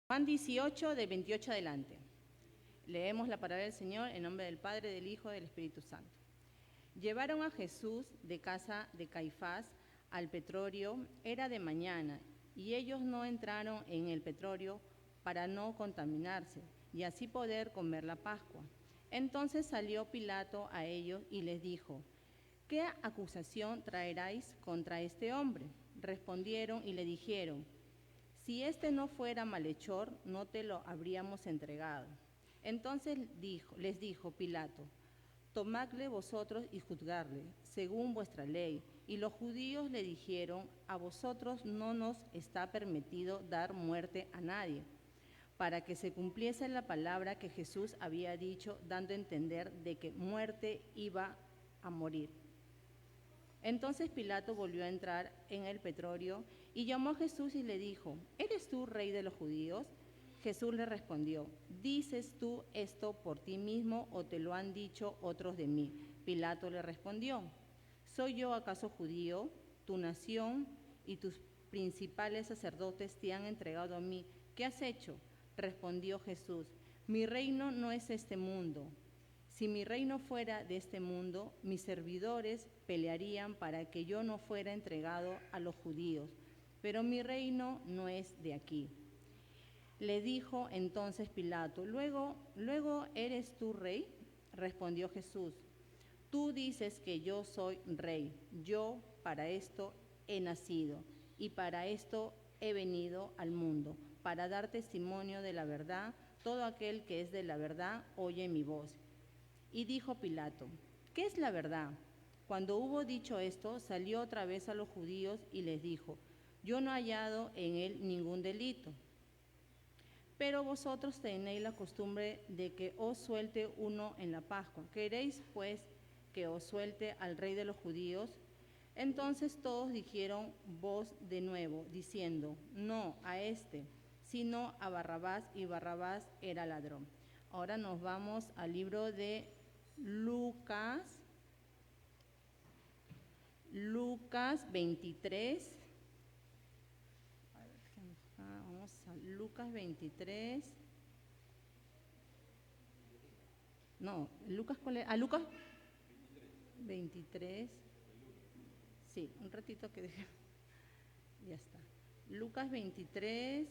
Juan 18, del 28 adelante. Leemos la palabra del Señor en nombre del Padre, del Hijo y del Espíritu Santo. Llevaron a Jesús de casa de Caifás al petróleo, era de mañana, y ellos no entraron en el petróleo para no contaminarse y así poder comer la Pascua. Entonces salió Pilato a ellos y les dijo: ¿qué acusación traeráis contra este hombre? Respondieron y le dijeron: si este no fuera malhechor, no te lo habríamos entregado. Entonces les dijo Pilato: tomadle vosotros y juzgadle, según vuestra ley. Y los judíos le dijeron: a vosotros no nos está permitido dar muerte a nadie, para que se cumpliese la palabra que Jesús había dicho, dando a entender de que muerte iba a morir. Entonces Pilato volvió a entrar en el petróleo y llamó a Jesús y le dijo: ¿eres tú rey de los judíos? Jesús le respondió: ¿dices tú esto por ti mismo o te lo han dicho otros de mí? Pilato le respondió: ¿soy yo acaso judío? Tu nación y tus principales sacerdotes te han entregado a mí. ¿Qué has hecho? Respondió Jesús: mi reino no es este mundo. Si mi reino fuera de este mundo, mis servidores pelearían para que yo no fuera entregado a los judíos, pero mi reino no es de aquí. Le dijo entonces Pilato: ¿Luego eres tú rey? Respondió Jesús: tú dices que yo soy rey. Yo para esto he nacido y para esto he venido al mundo, para dar testimonio de la verdad. Todo aquel que es de la verdad oye mi voz. Y dijo Pilato: ¿qué es la verdad? Cuando hubo dicho esto, salió otra vez a los judíos y les dijo: yo no he hallado en él ningún delito. Pero vosotros tenéis la costumbre de que os suelte uno en la Pascua. ¿Queréis, pues, que os suelte al rey de los judíos? Entonces todos dijeron voz de nuevo, diciendo: no a este, sino a Barrabás, y Barrabás era ladrón. Ahora nos vamos al libro de Lucas 23. Vamos a Lucas 23. No, Lucas, ¿cuál es? Lucas 23. Sí, un ratito que deje. Ya está. Lucas 23,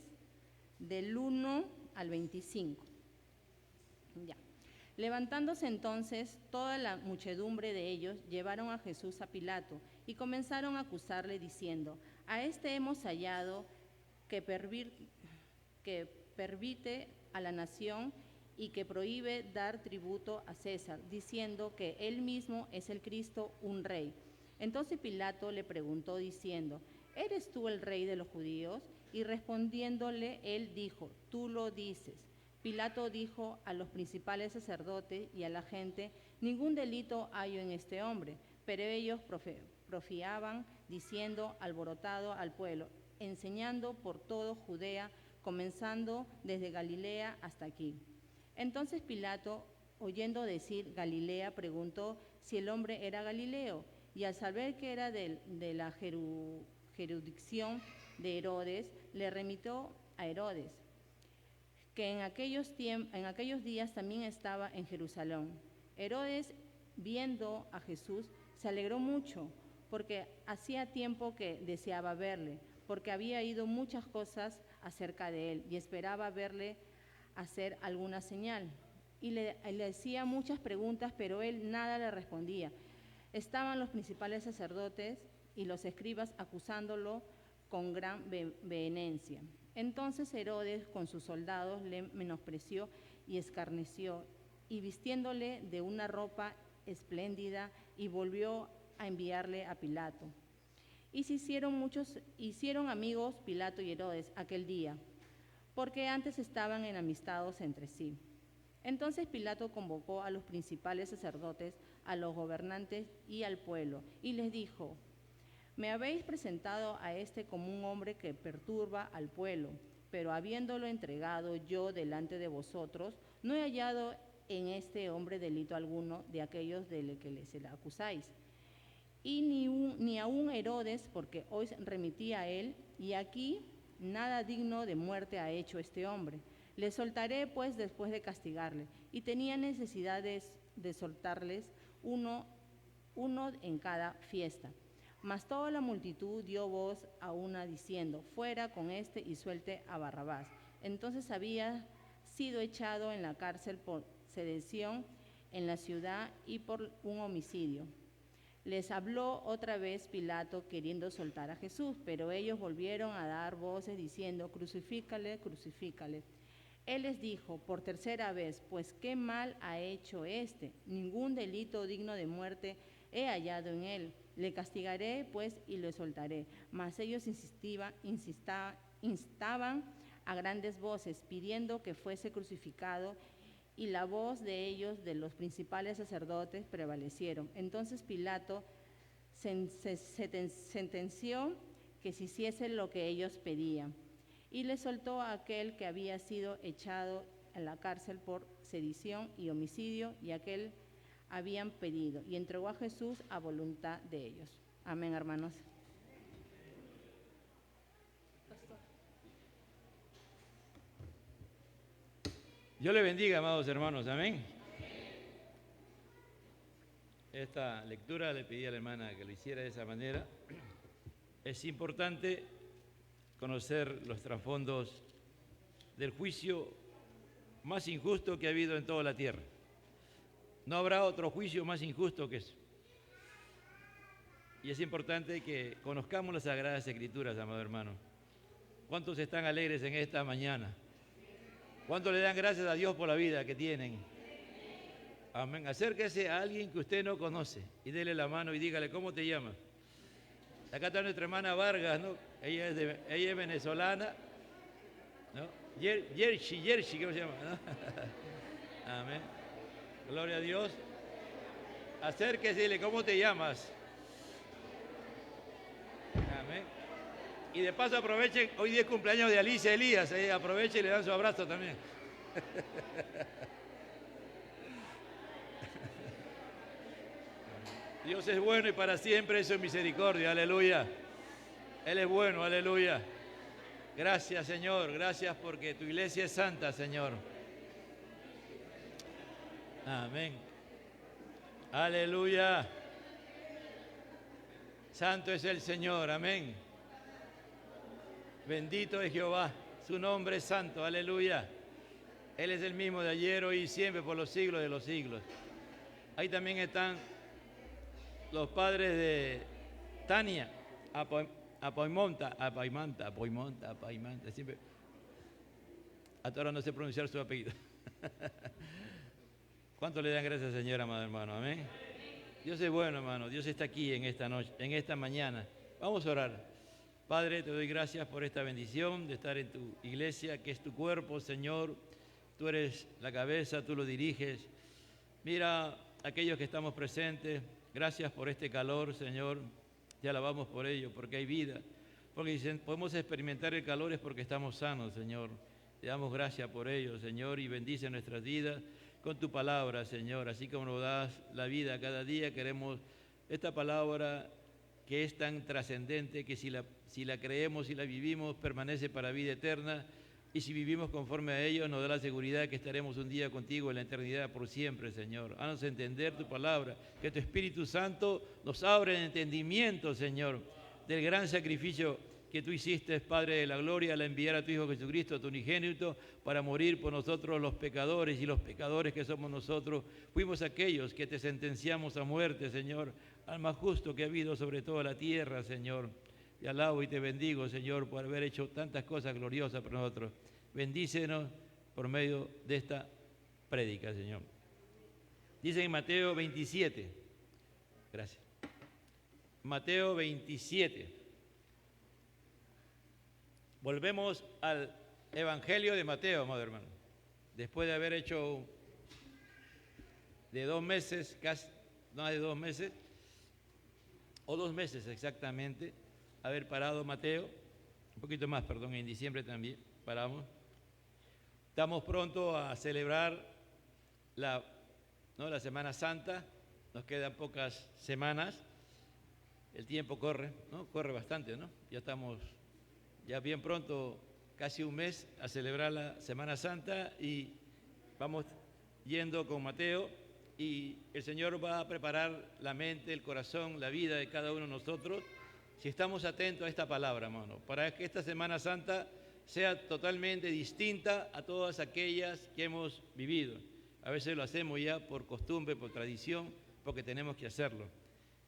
del 1 al 25. Ya. Levantándose entonces toda la muchedumbre de ellos, llevaron a Jesús a Pilato y comenzaron a acusarle diciendo: a este hemos hallado que pervite a la nación y que prohíbe dar tributo a César, diciendo que él mismo es el Cristo, un rey. Entonces Pilato le preguntó diciendo: ¿eres tú el rey de los judíos? Y respondiéndole él dijo: tú lo dices. Pilato dijo a los principales sacerdotes y a la gente: ningún delito hallo en este hombre. Pero ellos profiaban, diciendo alborotado al pueblo, enseñando por todo Judea, comenzando desde Galilea hasta aquí. Entonces Pilato, oyendo decir Galilea, preguntó si el hombre era galileo, y al saber que era de la jurisdicción de Herodes, le remitió a Herodes, que en aquellos días también estaba en Jerusalén. Herodes, viendo a Jesús, se alegró mucho, porque hacía tiempo que deseaba verle, porque había oído muchas cosas acerca de él y esperaba verle hacer alguna señal. Y le hacía muchas preguntas, pero él nada le respondía. Estaban los principales sacerdotes y los escribas acusándolo con gran vehemencia. Entonces Herodes con sus soldados le menospreció y escarneció, y vistiéndole de una ropa espléndida, y volvió a enviarle a Pilato. Y se hicieron amigos Pilato y Herodes aquel día, porque antes estaban enamistados entre sí. Entonces Pilato convocó a los principales sacerdotes, a los gobernantes y al pueblo, y les dijo: me habéis presentado a este como un hombre que perturba al pueblo, pero habiéndolo entregado yo delante de vosotros, no he hallado en este hombre delito alguno de aquellos de que se le acusáis. Y ni aun Herodes, porque os remití a él, y aquí nada digno de muerte ha hecho este hombre. Le soltaré, pues, después de castigarle. Y tenía necesidad de soltarles uno en cada fiesta. Mas toda la multitud dio voz a una diciendo: fuera con este y suelte a Barrabás. Entonces había sido echado en la cárcel por sedición en la ciudad y por un homicidio. Les habló otra vez Pilato queriendo soltar a Jesús, pero ellos volvieron a dar voces diciendo: crucifícale, crucifícale. Él les dijo por tercera vez: pues qué mal ha hecho éste, ningún delito digno de muerte he hallado en él. Le castigaré, pues, y le soltaré. Mas ellos instaban a grandes voces, pidiendo que fuese crucificado, y la voz de ellos, de los principales sacerdotes, prevalecieron. Entonces Pilato sentenció que se hiciese lo que ellos pedían, y le soltó a aquel que había sido echado en la cárcel por sedición y homicidio, y aquel habían pedido, y entregó a Jesús a voluntad de ellos. Amén, hermanos. Dios le bendiga, amados hermanos, amén. Esta lectura le pedí a la hermana que lo hiciera de esa manera. Es importante conocer los trasfondos del juicio más injusto que ha habido en toda la tierra. No habrá otro juicio más injusto que eso. Y es importante que conozcamos las Sagradas Escrituras, amado hermano. ¿Cuántos están alegres en esta mañana? ¿Cuántos le dan gracias a Dios por la vida que tienen? Amén. Acérquese a alguien que usted no conoce y dele la mano y dígale: ¿cómo te llamas? Acá está nuestra hermana Vargas, ¿no? Ella es venezolana, ¿no? Yershi, ¿cómo se llama? ¿No? Amén. Gloria a Dios. Acérquese y dile: ¿cómo te llamas? Amén. Y de paso aprovechen, hoy día es cumpleaños de Alicia Elías, aprovechen y le dan su abrazo también. Dios es bueno y para siempre es su misericordia, aleluya. Él es bueno, aleluya. Gracias, Señor, gracias porque tu iglesia es santa, Señor. Amén. Aleluya. Santo es el Señor, amén. Bendito es Jehová, su nombre es santo, aleluya. Él es el mismo de ayer, hoy y siempre, por los siglos de los siglos. Ahí también están los padres de Tania, Apoimanta, siempre. Hasta ahora no sé pronunciar su apellido. ¿Cuánto le dan gracias, Señor, amado hermano? Amén. Dios es bueno, hermano. Dios está aquí en esta noche, en esta mañana. Vamos a orar. Padre, te doy gracias por esta bendición de estar en tu iglesia, que es tu cuerpo, Señor. Tú eres la cabeza, tú lo diriges. Mira a aquellos que estamos presentes. Gracias por este calor, Señor. Te alabamos por ello, porque hay vida. Porque dicen, podemos experimentar el calor es porque estamos sanos, Señor. Te damos gracias por ello, Señor, y bendice nuestras vidas con tu palabra, Señor. Así como nos das la vida cada día, queremos esta palabra que es tan trascendente, que si la creemos y la vivimos, permanece para vida eterna, y si vivimos conforme a ello, nos da la seguridad que estaremos un día contigo en la eternidad por siempre, Señor. Haznos entender tu palabra, que tu Espíritu Santo nos abra el entendimiento, Señor, del gran sacrificio que tú hiciste, Padre de la gloria, al enviar a tu Hijo Jesucristo, a tu unigénito, para morir por nosotros los pecadores, y los pecadores que somos nosotros, fuimos aquellos que te sentenciamos a muerte, Señor, al más justo que ha habido sobre toda la tierra, Señor. Te alabo y te bendigo, Señor, por haber hecho tantas cosas gloriosas para nosotros. Bendícenos por medio de esta prédica, Señor. Dice en Mateo 27, gracias. Mateo 27. Volvemos al Evangelio de Mateo, amado hermano. Después de haber hecho de 2 meses, casi, no de 2 meses, o 2 meses exactamente, haber parado Mateo, un poquito más, perdón, en diciembre también paramos. Estamos pronto a celebrar la Semana Santa, nos quedan pocas semanas, el tiempo corre, ¿no? Corre bastante, ¿no? Ya estamos ya bien pronto, casi un mes, a celebrar la Semana Santa y vamos yendo con Mateo y el Señor va a preparar la mente, el corazón, la vida de cada uno de nosotros si estamos atentos a esta palabra, hermano, para que esta Semana Santa sea totalmente distinta a todas aquellas que hemos vivido. A veces lo hacemos ya por costumbre, por tradición, porque tenemos que hacerlo.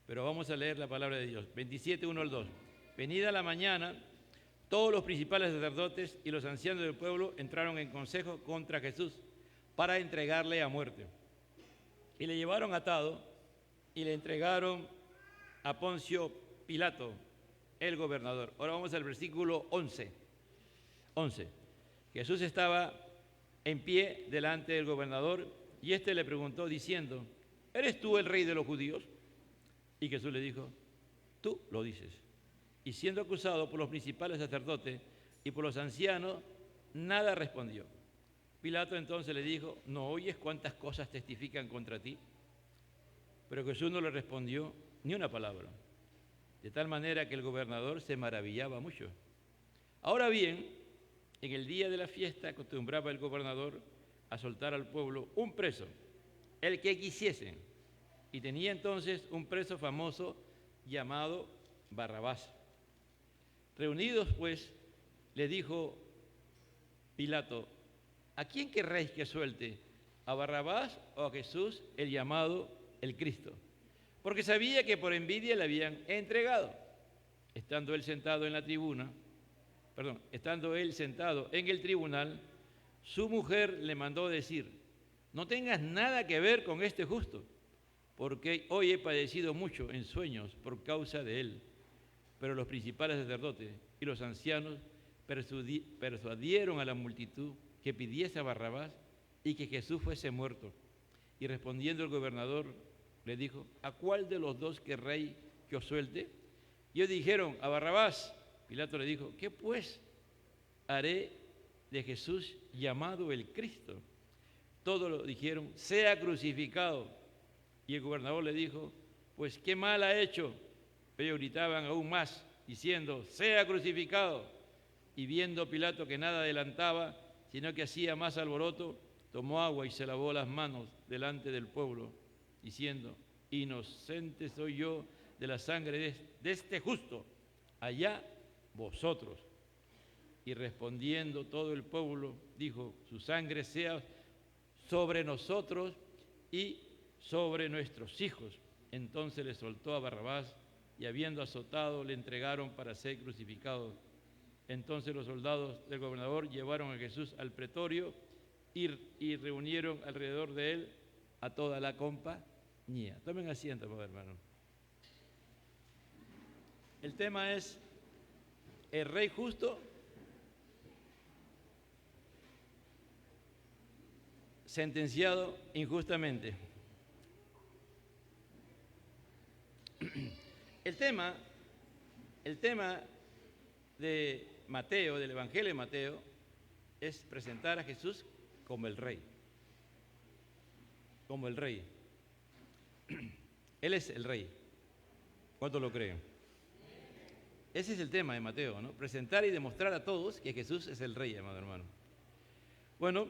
Pero vamos a leer la palabra de Dios. 27, 1 al 2. Venida la mañana, todos los principales sacerdotes y los ancianos del pueblo entraron en consejo contra Jesús para entregarle a muerte. Y le llevaron atado y le entregaron a Poncio Pilato, el gobernador. Ahora vamos al versículo 11. Jesús estaba en pie delante del gobernador y éste le preguntó diciendo: ¿eres tú el rey de los judíos? Y Jesús le dijo: tú lo dices. Y siendo acusado por los principales sacerdotes y por los ancianos, nada respondió. Pilato entonces le dijo: ¿no oyes cuántas cosas testifican contra ti? Pero Jesús no le respondió ni una palabra, de tal manera que el gobernador se maravillaba mucho. Ahora bien, en el día de la fiesta acostumbraba el gobernador a soltar al pueblo un preso, el que quisiesen, y tenía entonces un preso famoso llamado Barrabás. Reunidos pues, le dijo Pilato: ¿a quién querréis que suelte? ¿A Barrabás o a Jesús, el llamado el Cristo? Porque sabía que por envidia le habían entregado. Estando él sentado en el tribunal, su mujer le mandó decir: no tengas nada que ver con este justo, porque hoy he padecido mucho en sueños por causa de él. Pero los principales sacerdotes y los ancianos persuadieron a la multitud que pidiese a Barrabás y que Jesús fuese muerto. Y respondiendo el gobernador le dijo: ¿a cuál de los dos querréis que os suelte? Y ellos dijeron: a Barrabás. Pilato le dijo: ¿qué pues haré de Jesús llamado el Cristo? Todos lo dijeron: sea crucificado. Y el gobernador le dijo: pues qué mal ha hecho. Pero ellos gritaban aún más, diciendo: sea crucificado. Y viendo Pilato que nada adelantaba, sino que hacía más alboroto, tomó agua y se lavó las manos delante del pueblo, diciendo: inocente soy yo de la sangre de este justo, allá vosotros. Y respondiendo todo el pueblo, dijo: su sangre sea sobre nosotros y sobre nuestros hijos. Entonces le soltó a Barrabás, y habiendo azotado, le entregaron para ser crucificado. Entonces los soldados del gobernador llevaron a Jesús al pretorio y reunieron alrededor de él a toda la compañía. Tomen asiento, hermano. El tema es el rey justo sentenciado injustamente. El tema de Mateo, del Evangelio de Mateo, es presentar a Jesús como el rey. Como el rey. Él es el rey. ¿Cuántos lo creen? Ese es el tema de Mateo, ¿no? Presentar y demostrar a todos que Jesús es el rey, amado hermano. Bueno,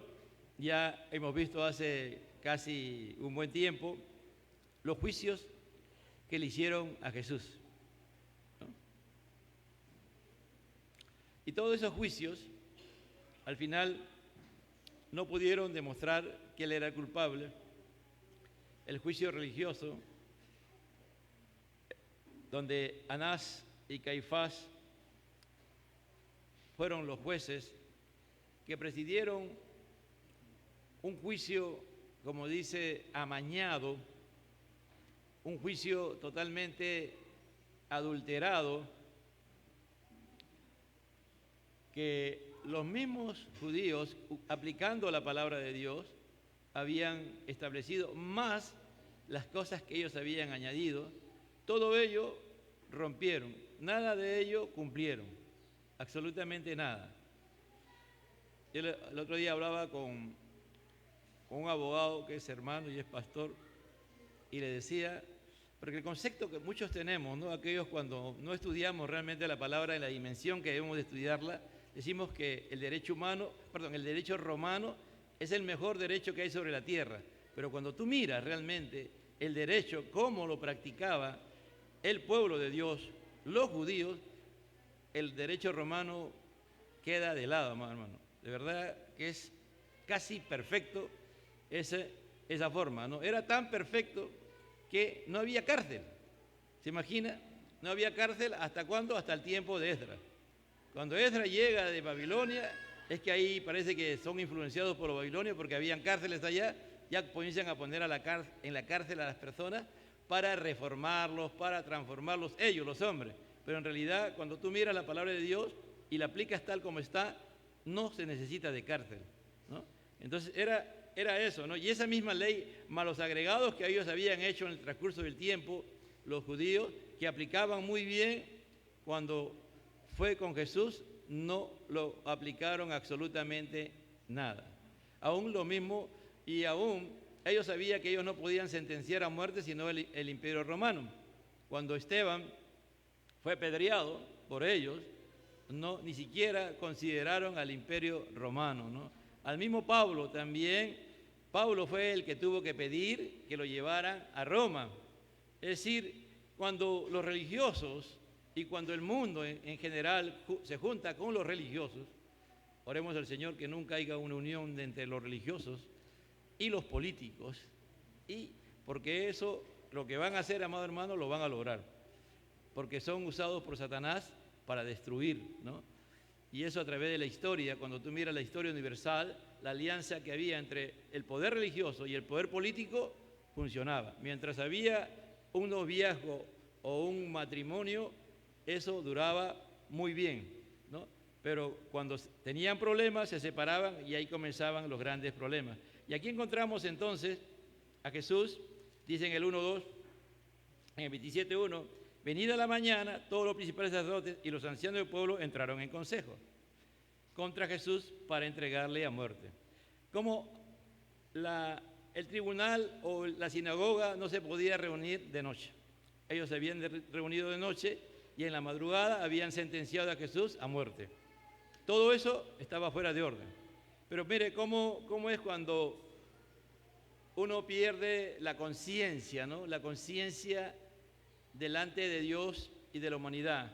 ya hemos visto hace casi un buen tiempo los juicios que le hicieron a Jesús, ¿no? Y todos esos juicios, al final, no pudieron demostrar que él era culpable. El juicio religioso, donde Anás y Caifás fueron los jueces que presidieron un juicio, como dice, amañado, un juicio totalmente adulterado, que los mismos judíos, aplicando la palabra de Dios, habían establecido, más las cosas que ellos habían añadido. Todo ello rompieron, nada de ello cumplieron, absolutamente nada. Yo el otro día hablaba con un abogado que es hermano y es pastor, y le decía Porque el concepto que muchos tenemos, ¿no? Aquellos cuando no estudiamos realmente la palabra en la dimensión que debemos de estudiarla, decimos que el derecho el derecho romano es el mejor derecho que hay sobre la tierra. Pero cuando tú miras realmente el derecho, cómo lo practicaba el pueblo de Dios, los judíos, el derecho romano queda de lado, hermano. De verdad que es casi perfecto esa forma, ¿no? Era tan perfecto que no había cárcel. ¿Se imagina? No había cárcel, ¿hasta cuándo? Hasta el tiempo de Esdras. Cuando Esdras llega de Babilonia, es que ahí parece que son influenciados por los babilonios porque habían cárceles allá, ya comienzan a poner en la cárcel a las personas para reformarlos, para transformarlos ellos, los hombres. Pero en realidad, cuando tú miras la palabra de Dios y la aplicas tal como está, no se necesita de cárcel, ¿no? Entonces era eso, ¿no? Y esa misma ley, más los agregados que ellos habían hecho en el transcurso del tiempo, los judíos, que aplicaban muy bien, cuando fue con Jesús, no lo aplicaron absolutamente nada. Aún lo mismo, y aún ellos sabían que ellos no podían sentenciar a muerte sino el imperio romano. Cuando Esteban fue apedreado por ellos, ni siquiera consideraron al imperio romano, ¿no? Al mismo Pablo también, Pablo fue el que tuvo que pedir que lo llevaran a Roma. Es decir, cuando los religiosos y cuando el mundo en general se junta con los religiosos, oremos al Señor que nunca haya una unión entre los religiosos y los políticos, y porque eso, lo que van a hacer, amado hermano, lo van a lograr, porque son usados por Satanás para destruir, ¿no? Y eso a través de la historia, cuando tú miras la historia universal, la alianza que había entre el poder religioso y el poder político funcionaba. Mientras había un noviazgo o un matrimonio, eso duraba muy bien, ¿no? Pero cuando tenían problemas se separaban y ahí comenzaban los grandes problemas. Y aquí encontramos entonces a Jesús, dice en el 1.2, en el 27.1, venida la mañana, todos los principales sacerdotes y los ancianos del pueblo entraron en consejo contra Jesús para entregarle a muerte. Como el tribunal o la sinagoga no se podía reunir de noche. Ellos se habían reunido de noche y en la madrugada habían sentenciado a Jesús a muerte. Todo eso estaba fuera de orden. Pero mire cómo es cuando uno pierde la conciencia, ¿no? La conciencia delante de Dios y de la humanidad.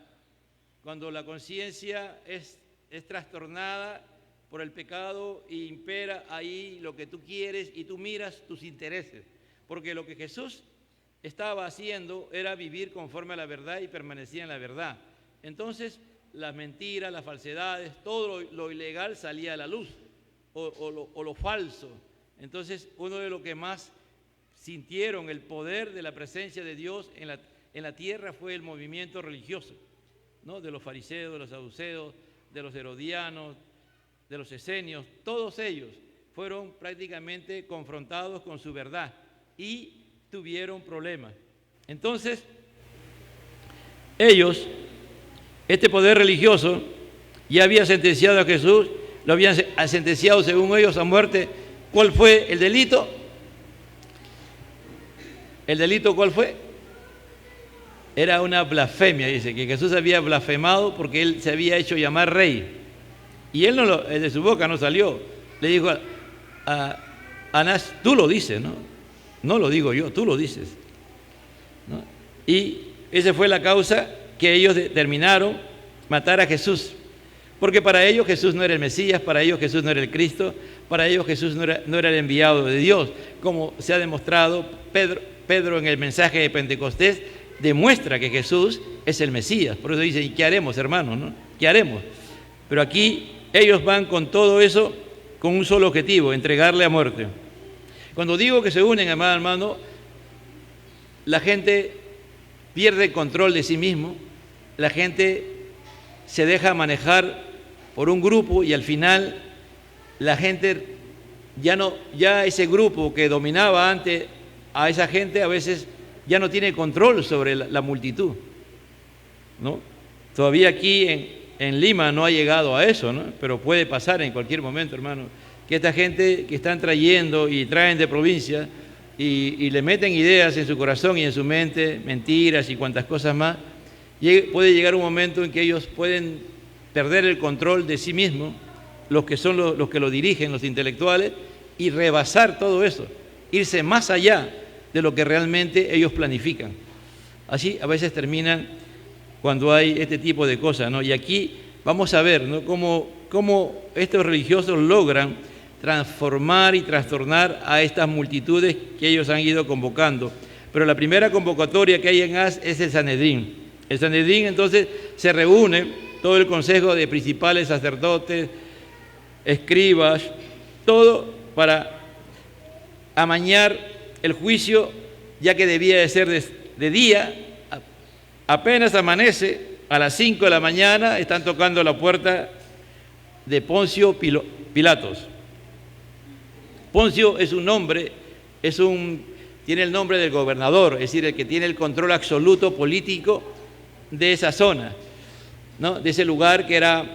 Cuando la conciencia es trastornada por el pecado e impera ahí lo que tú quieres y tú miras tus intereses. Porque lo que Jesús estaba haciendo era vivir conforme a la verdad y permanecía en la verdad. Entonces, las mentiras, las falsedades, todo lo ilegal salía a la luz, o lo falso. Entonces, uno de los que más sintieron el poder de la presencia de Dios en la tierra fue el movimiento religioso, ¿no? De los fariseos, de los saduceos, de los herodianos, de los esenios. Todos ellos fueron prácticamente confrontados con su verdad y tuvieron problemas. Entonces, ellos, este poder religioso, ya había sentenciado a Jesús, lo habían sentenciado según ellos a muerte. ¿Cuál fue el delito? ¿El delito cuál fue? Era una blasfemia, dice, que Jesús había blasfemado porque él se había hecho llamar rey. Y él de su boca no salió. Le dijo a Anás, tú lo dices, ¿no? No lo digo yo, tú lo dices, ¿no? Y esa fue la causa que ellos determinaron matar a Jesús. Porque para ellos Jesús no era el Mesías, para ellos Jesús no era el Cristo, para ellos Jesús no era el enviado de Dios. Como se ha demostrado, Pedro en el mensaje de Pentecostés demuestra que Jesús es el Mesías. Por eso dicen, ¿y qué haremos, hermanos, no? ¿Qué haremos? Pero aquí ellos van con todo eso, con un solo objetivo, entregarle a muerte. Cuando digo que se unen, amado hermano, la gente pierde el control de sí mismo, la gente se deja manejar por un grupo y al final la gente ya ese grupo que dominaba antes a esa gente a veces ya no tiene control sobre la multitud, ¿no? Todavía aquí en Lima no ha llegado a eso, ¿no? Pero puede pasar en cualquier momento, hermano, que esta gente que están trayendo y traen de provincia y le meten ideas en su corazón y en su mente, mentiras y cuantas cosas más, puede llegar un momento en que ellos pueden perder el control de sí mismos, los que son los que lo dirigen, los intelectuales, y rebasar todo eso, irse más allá de lo que realmente ellos planifican. Así a veces terminan cuando hay este tipo de cosas, ¿no? Y aquí vamos a ver, ¿no?, cómo estos religiosos logran transformar y trastornar a estas multitudes que ellos han ido convocando. Pero la primera convocatoria que hay en Acts es el Sanedrín. El Sanedrín entonces se reúne, todo el consejo de principales sacerdotes, escribas, todo para amañar el juicio, ya que debía de ser de día. Apenas amanece, a las 5 de la mañana, están tocando la puerta de Poncio Pilatos. Poncio es un nombre, tiene el nombre del gobernador, es decir, el que tiene el control absoluto político de esa zona, ¿no?, de ese lugar que era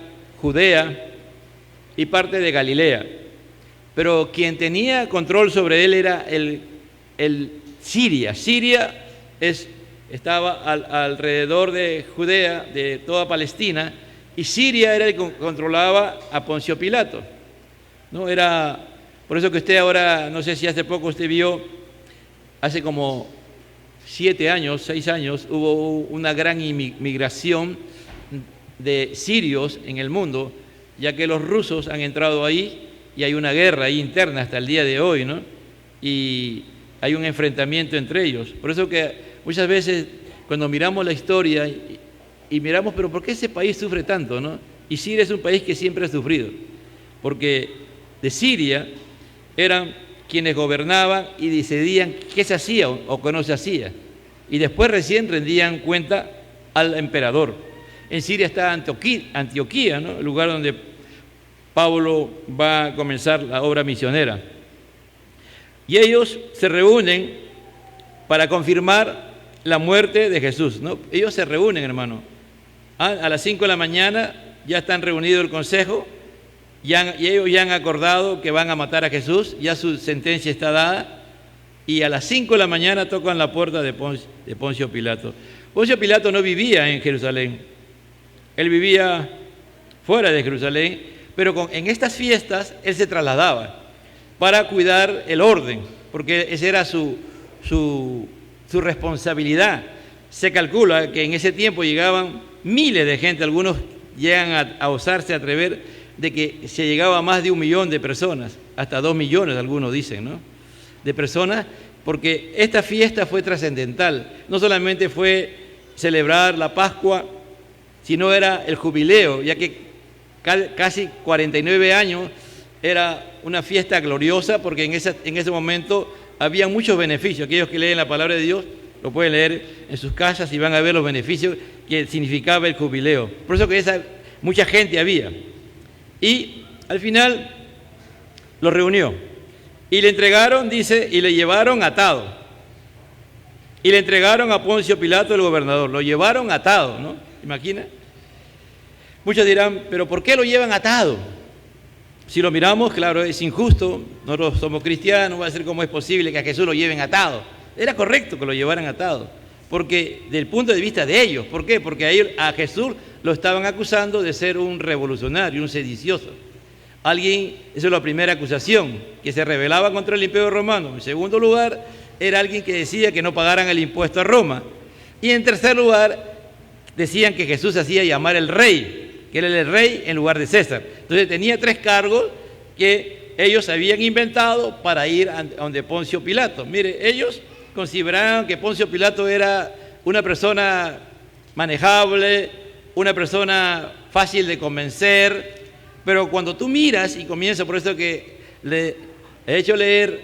Judea y parte de Galilea. Pero quien tenía control sobre él era el Siria. Siria estaba alrededor de Judea, de toda Palestina, y Siria era el que controlaba a Poncio Pilato, ¿no? Era por eso que usted ahora, no sé si hace poco usted vio, hace como 7 años, 6 años, hubo una gran migración de sirios en el mundo, ya que los rusos han entrado ahí y hay una guerra ahí interna hasta el día de hoy, ¿no? Y hay un enfrentamiento entre ellos. Por eso que muchas veces cuando miramos la historia y miramos, pero ¿por qué ese país sufre tanto, no? Y Siria es un país que siempre ha sufrido, porque de Siria eran quienes gobernaban y decidían qué se hacía o qué no se hacía, y después recién rendían cuenta al emperador. En Siria está Antioquía, ¿no?, el lugar donde Pablo va a comenzar la obra misionera. Y ellos se reúnen para confirmar la muerte de Jesús, ¿no? Ellos se reúnen, hermano. A las 5 de la mañana ya están reunidos el consejo, y ellos ya han acordado que van a matar a Jesús, ya su sentencia está dada, y a las 5 de la mañana tocan la puerta de Poncio Pilato. Poncio Pilato no vivía en Jerusalén, él vivía fuera de Jerusalén, pero en estas fiestas él se trasladaba para cuidar el orden, porque esa era su responsabilidad. Se calcula que en ese tiempo llegaban miles de gente, algunos llegan a osarse, a atrever de que se llegaba a más de 1 millón de personas, hasta 2 millones algunos dicen, ¿no?, de personas, porque esta fiesta fue trascendental. No solamente fue celebrar la Pascua, sino era el jubileo, ya que casi 49 años era una fiesta gloriosa, porque en ese momento había muchos beneficios. Aquellos que leen la palabra de Dios lo pueden leer en sus casas y van a ver los beneficios que significaba el jubileo. Por eso que mucha gente había. Y al final lo reunió y le entregaron, dice, y le llevaron atado. Y le entregaron a Poncio Pilato, el gobernador. Lo llevaron atado, ¿no? ¿Imagina? Muchos dirán, ¿pero por qué lo llevan atado? Si lo miramos, claro, es injusto. Nosotros somos cristianos, va a ser cómo es posible que a Jesús lo lleven atado. Era correcto que lo llevaran atado, porque del punto de vista de ellos. ¿Por qué? Porque a Jesús lo estaban acusando de ser un revolucionario, un sedicioso. Esa es la primera acusación, que se rebelaba contra el Imperio Romano. En segundo lugar, era alguien que decía que no pagaran el impuesto a Roma. Y en tercer lugar, decían que Jesús hacía llamar el rey, que era el rey en lugar de César. Entonces tenía 3 cargos que ellos habían inventado para ir a donde Poncio Pilato. Mire, ellos consideraban que Poncio Pilato era una persona manejable, una persona fácil de convencer, pero cuando tú miras y comienzas, por eso que le he hecho leer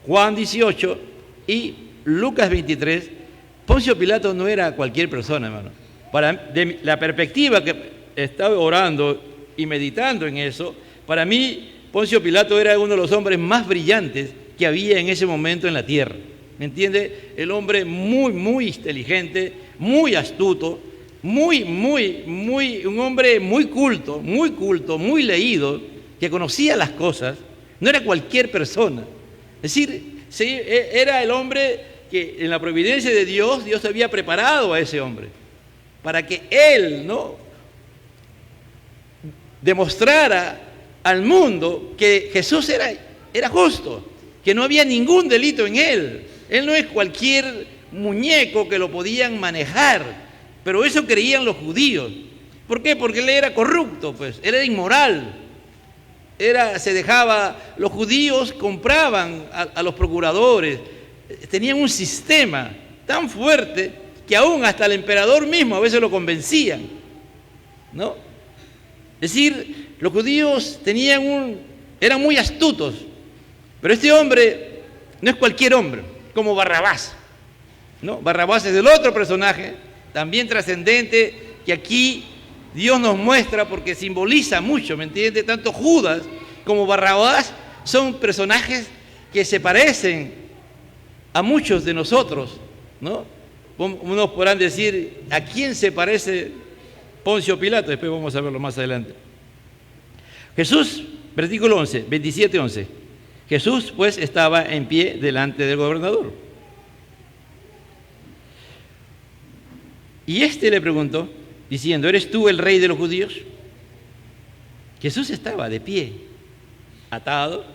Juan 18 y Lucas 23, Poncio Pilato no era cualquier persona, hermano. De la perspectiva que estaba orando y meditando en eso, para mí Poncio Pilato era uno de los hombres más brillantes que había en ese momento en la tierra. ¿Me entiende? El hombre muy, muy inteligente, muy astuto, un hombre muy culto, muy leído, que conocía las cosas. No era cualquier persona. Es decir, Sí, era el hombre que en la providencia de Dios, Dios había preparado a ese hombre para que él, ¿no?, demostrara al mundo que Jesús era justo, que no había ningún delito en él. Él no es cualquier muñeco que lo podían manejar, pero eso creían los judíos. ¿Por qué? Porque él era corrupto, pues, él era inmoral. Los judíos compraban a los procuradores, tenían un sistema tan fuerte que aún hasta el emperador mismo a veces lo convencían, ¿no? Es decir, los judíos eran muy astutos, pero este hombre no es cualquier hombre, como Barrabás, ¿no? Barrabás es el otro personaje, también trascendente, que aquí Dios nos muestra porque simboliza mucho, ¿me entiende? Tanto Judas como Barrabás son personajes que se parecen a muchos de nosotros, ¿no? Unos podrán decir, ¿a quién se parece Poncio Pilato? Después vamos a verlo más adelante. Jesús, versículo 11, 27:11. Jesús pues estaba en pie delante del gobernador. Y éste le preguntó, diciendo, ¿eres tú el rey de los judíos? Jesús estaba de pie, atado,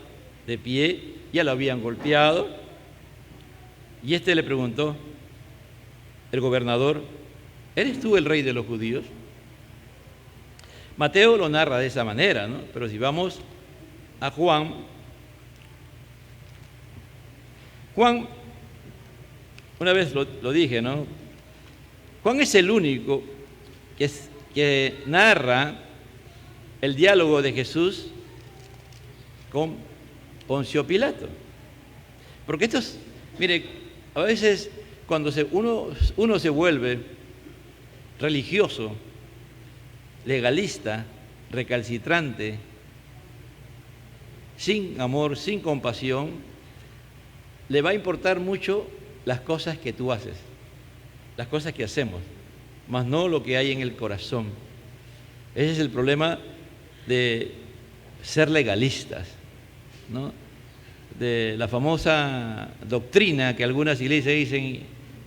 de pie, ya lo habían golpeado. Y éste le preguntó, el gobernador, ¿eres tú el rey de los judíos? Mateo lo narra de esa manera, ¿no? Pero si vamos a Juan, una vez lo dije, ¿no? Juan es el único que narra el diálogo de Jesús con Poncio Pilato. Porque mire, a veces cuando uno se vuelve religioso, legalista, recalcitrante, sin amor, sin compasión, le va a importar mucho las cosas que tú haces, las cosas que hacemos, más no lo que hay en el corazón. Ese es el problema de ser legalistas, ¿no? De la famosa doctrina que algunas iglesias dicen,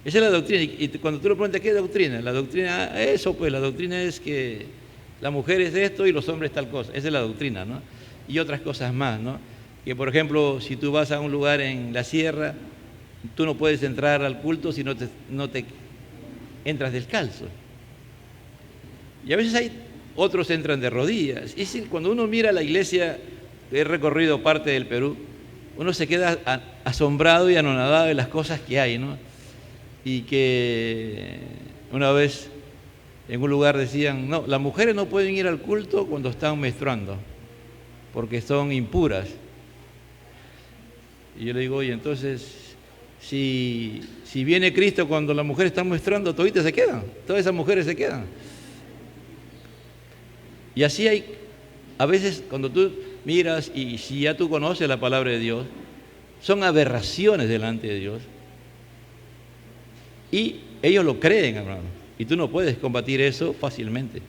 esa es la doctrina, y cuando tú le preguntas, ¿qué es doctrina? La doctrina, la doctrina es que la mujer es esto y los hombres tal cosa, esa es la doctrina, ¿no? Y otras cosas más, ¿no? Que por ejemplo, si tú vas a un lugar en la sierra, tú no puedes entrar al culto si no te entras descalzo. Y a veces otros entran de rodillas. Es decir, cuando uno mira la iglesia, he recorrido parte del Perú, uno se queda asombrado y anonadado de las cosas que hay, ¿no? Y que una vez en un lugar decían, no, las mujeres no pueden ir al culto cuando están menstruando, porque son impuras. Y yo le digo, oye, entonces, si viene Cristo cuando las mujeres están menstruando, toditas se quedan, todas esas mujeres se quedan. Y así hay, a veces cuando tú miras y si ya tú conoces la palabra de Dios, son aberraciones delante de Dios. Y ellos lo creen, hermano. Y tú no puedes combatir eso fácilmente.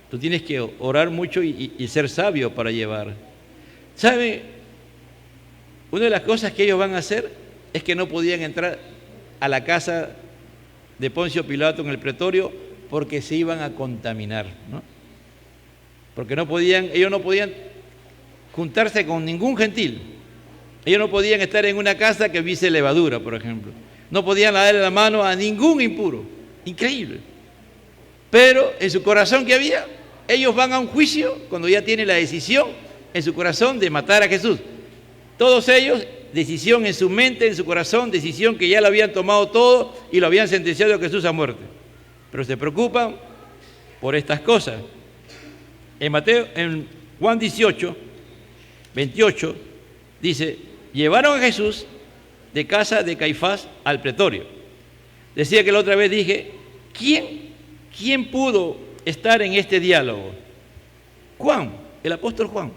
Tú tienes que orar mucho y ser sabio para llevar. ¿Sabe? Una de las cosas que ellos van a hacer es que no podían entrar a la casa de Poncio Pilato en el pretorio porque se iban a contaminar, ¿no? Porque ellos no podían juntarse con ningún gentil. Ellos no podían estar en una casa que hubiese levadura, por ejemplo. No podían darle la mano a ningún impuro. Increíble. Pero en su corazón, ¿qué había? Ellos van a un juicio cuando ya tienen la decisión en su corazón de matar a Jesús. Todos ellos, decisión en su mente, en su corazón, decisión que ya lo habían tomado todo y lo habían sentenciado a Jesús a muerte. Pero se preocupan por estas cosas. En Juan 18, 28, dice, llevaron a Jesús de casa de Caifás al pretorio. Decía que la otra vez dije, ¿quién pudo estar en este diálogo? Juan, el apóstol Juan.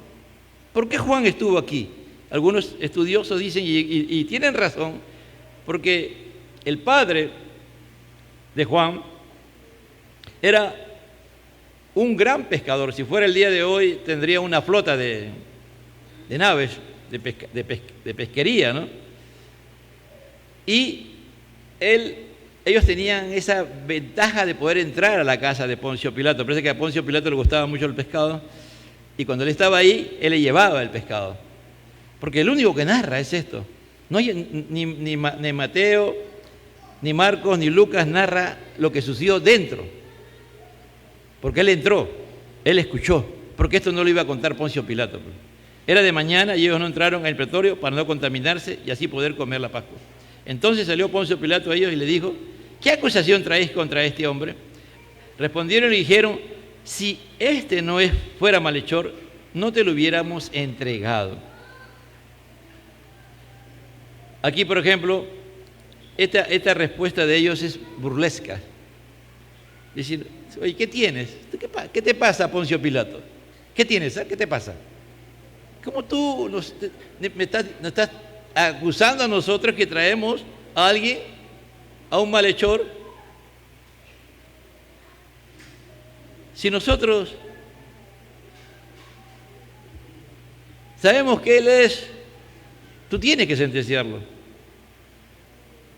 ¿Por qué Juan estuvo aquí? Algunos estudiosos dicen, y tienen razón, porque el padre de Juan era un gran pescador. Si fuera el día de hoy, tendría una flota de naves de pesquería, ¿no? Y ellos tenían esa ventaja de poder entrar a la casa de Poncio Pilato. Parece que a Poncio Pilato le gustaba mucho el pescado, y cuando él estaba ahí, él le llevaba el pescado. Porque el único que narra es esto. No hay, ni Mateo, ni Marcos, ni Lucas narra lo que sucedió dentro. Porque él entró, él escuchó, porque esto no lo iba a contar Poncio Pilato. Era de mañana y ellos no entraron al pretorio para no contaminarse y así poder comer la Pascua. Entonces salió Poncio Pilato a ellos y le dijo: ¿qué acusación traéis contra este hombre? Respondieron y dijeron: si este no fuera malhechor, no te lo hubiéramos entregado. Aquí, por ejemplo, esta respuesta de ellos es burlesca. Decir: oye, ¿qué tienes? ¿Qué te pasa, Poncio Pilato? ¿Qué tienes? ¿Qué te pasa? ¿Cómo tú nos estás acusando a nosotros que traemos a alguien, a un malhechor? Si nosotros sabemos que él es, tú tienes que sentenciarlo.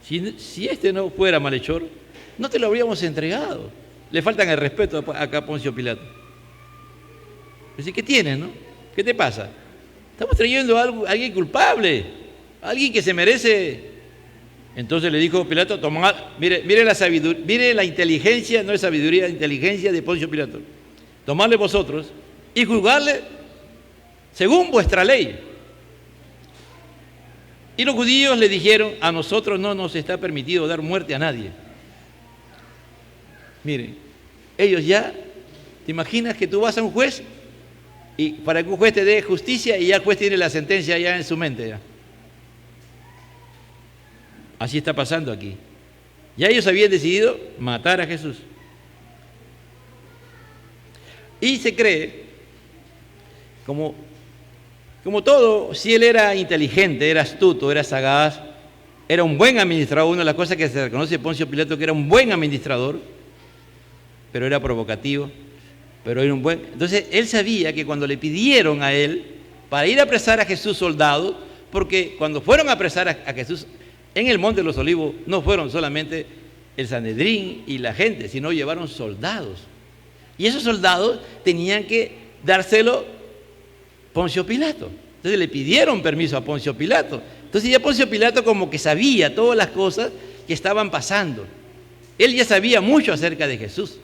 Si este no fuera malhechor, no te lo habríamos entregado. Le faltan el respeto acá a Poncio Pilato. Decir, ¿qué tienes, no? ¿Qué te pasa? Estamos trayendo a alguien culpable, a alguien que se merece. Entonces le dijo Pilato: tomad, mire la sabiduría, mire la inteligencia, no es sabiduría, la inteligencia de Poncio Pilato. Tomadle vosotros y juzgarle según vuestra ley. Y los judíos le dijeron: a nosotros no nos está permitido dar muerte a nadie. Miren, ellos ya, ¿te imaginas que tú vas a un juez y para que un juez te dé justicia y ya el juez tiene la sentencia ya en su mente? Ya. Así está pasando aquí. Ya ellos habían decidido matar a Jesús. Y se cree, como todo, si él era inteligente, era astuto, era sagaz, era un buen administrador. Una de las cosas que se reconoce de Poncio Pilato, que era un buen administrador, pero era provocativo, pero era un buen... Entonces él sabía que cuando le pidieron a él para ir a apresar a Jesús soldados, porque cuando fueron a apresar a Jesús en el Monte de los Olivos, no fueron solamente el Sanedrín y la gente, sino llevaron soldados. Y esos soldados tenían que dárselo Poncio Pilato. Entonces le pidieron permiso a Poncio Pilato. Entonces ya Poncio Pilato como que sabía todas las cosas que estaban pasando. Él ya sabía mucho acerca de Jesús.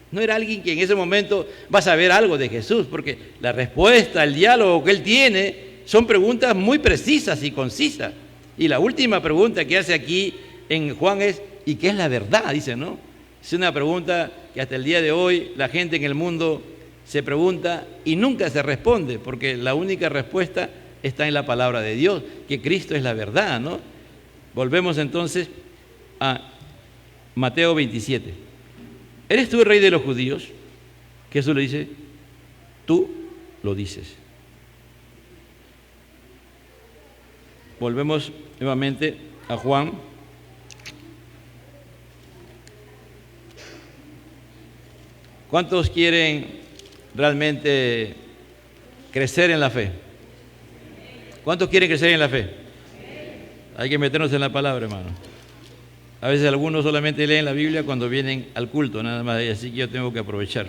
No era alguien que en ese momento va a saber algo de Jesús, porque la respuesta, el diálogo que él tiene son preguntas muy precisas y concisas. Y la última pregunta que hace aquí en Juan es: ¿y qué es la verdad? Dice, ¿no? Es una pregunta que hasta el día de hoy la gente en el mundo se pregunta y nunca se responde, porque la única respuesta está en la palabra de Dios, que Cristo es la verdad, ¿no? Volvemos entonces a Mateo 27. ¿Eres tú el rey de los judíos? Jesús le dice: tú lo dices. Volvemos nuevamente a Juan. ¿Cuántos quieren realmente crecer en la fe? ¿Cuántos quieren crecer en la fe? Hay que meternos en la palabra, hermano. A veces algunos solamente leen la Biblia cuando vienen al culto, nada más, así que yo tengo que aprovechar.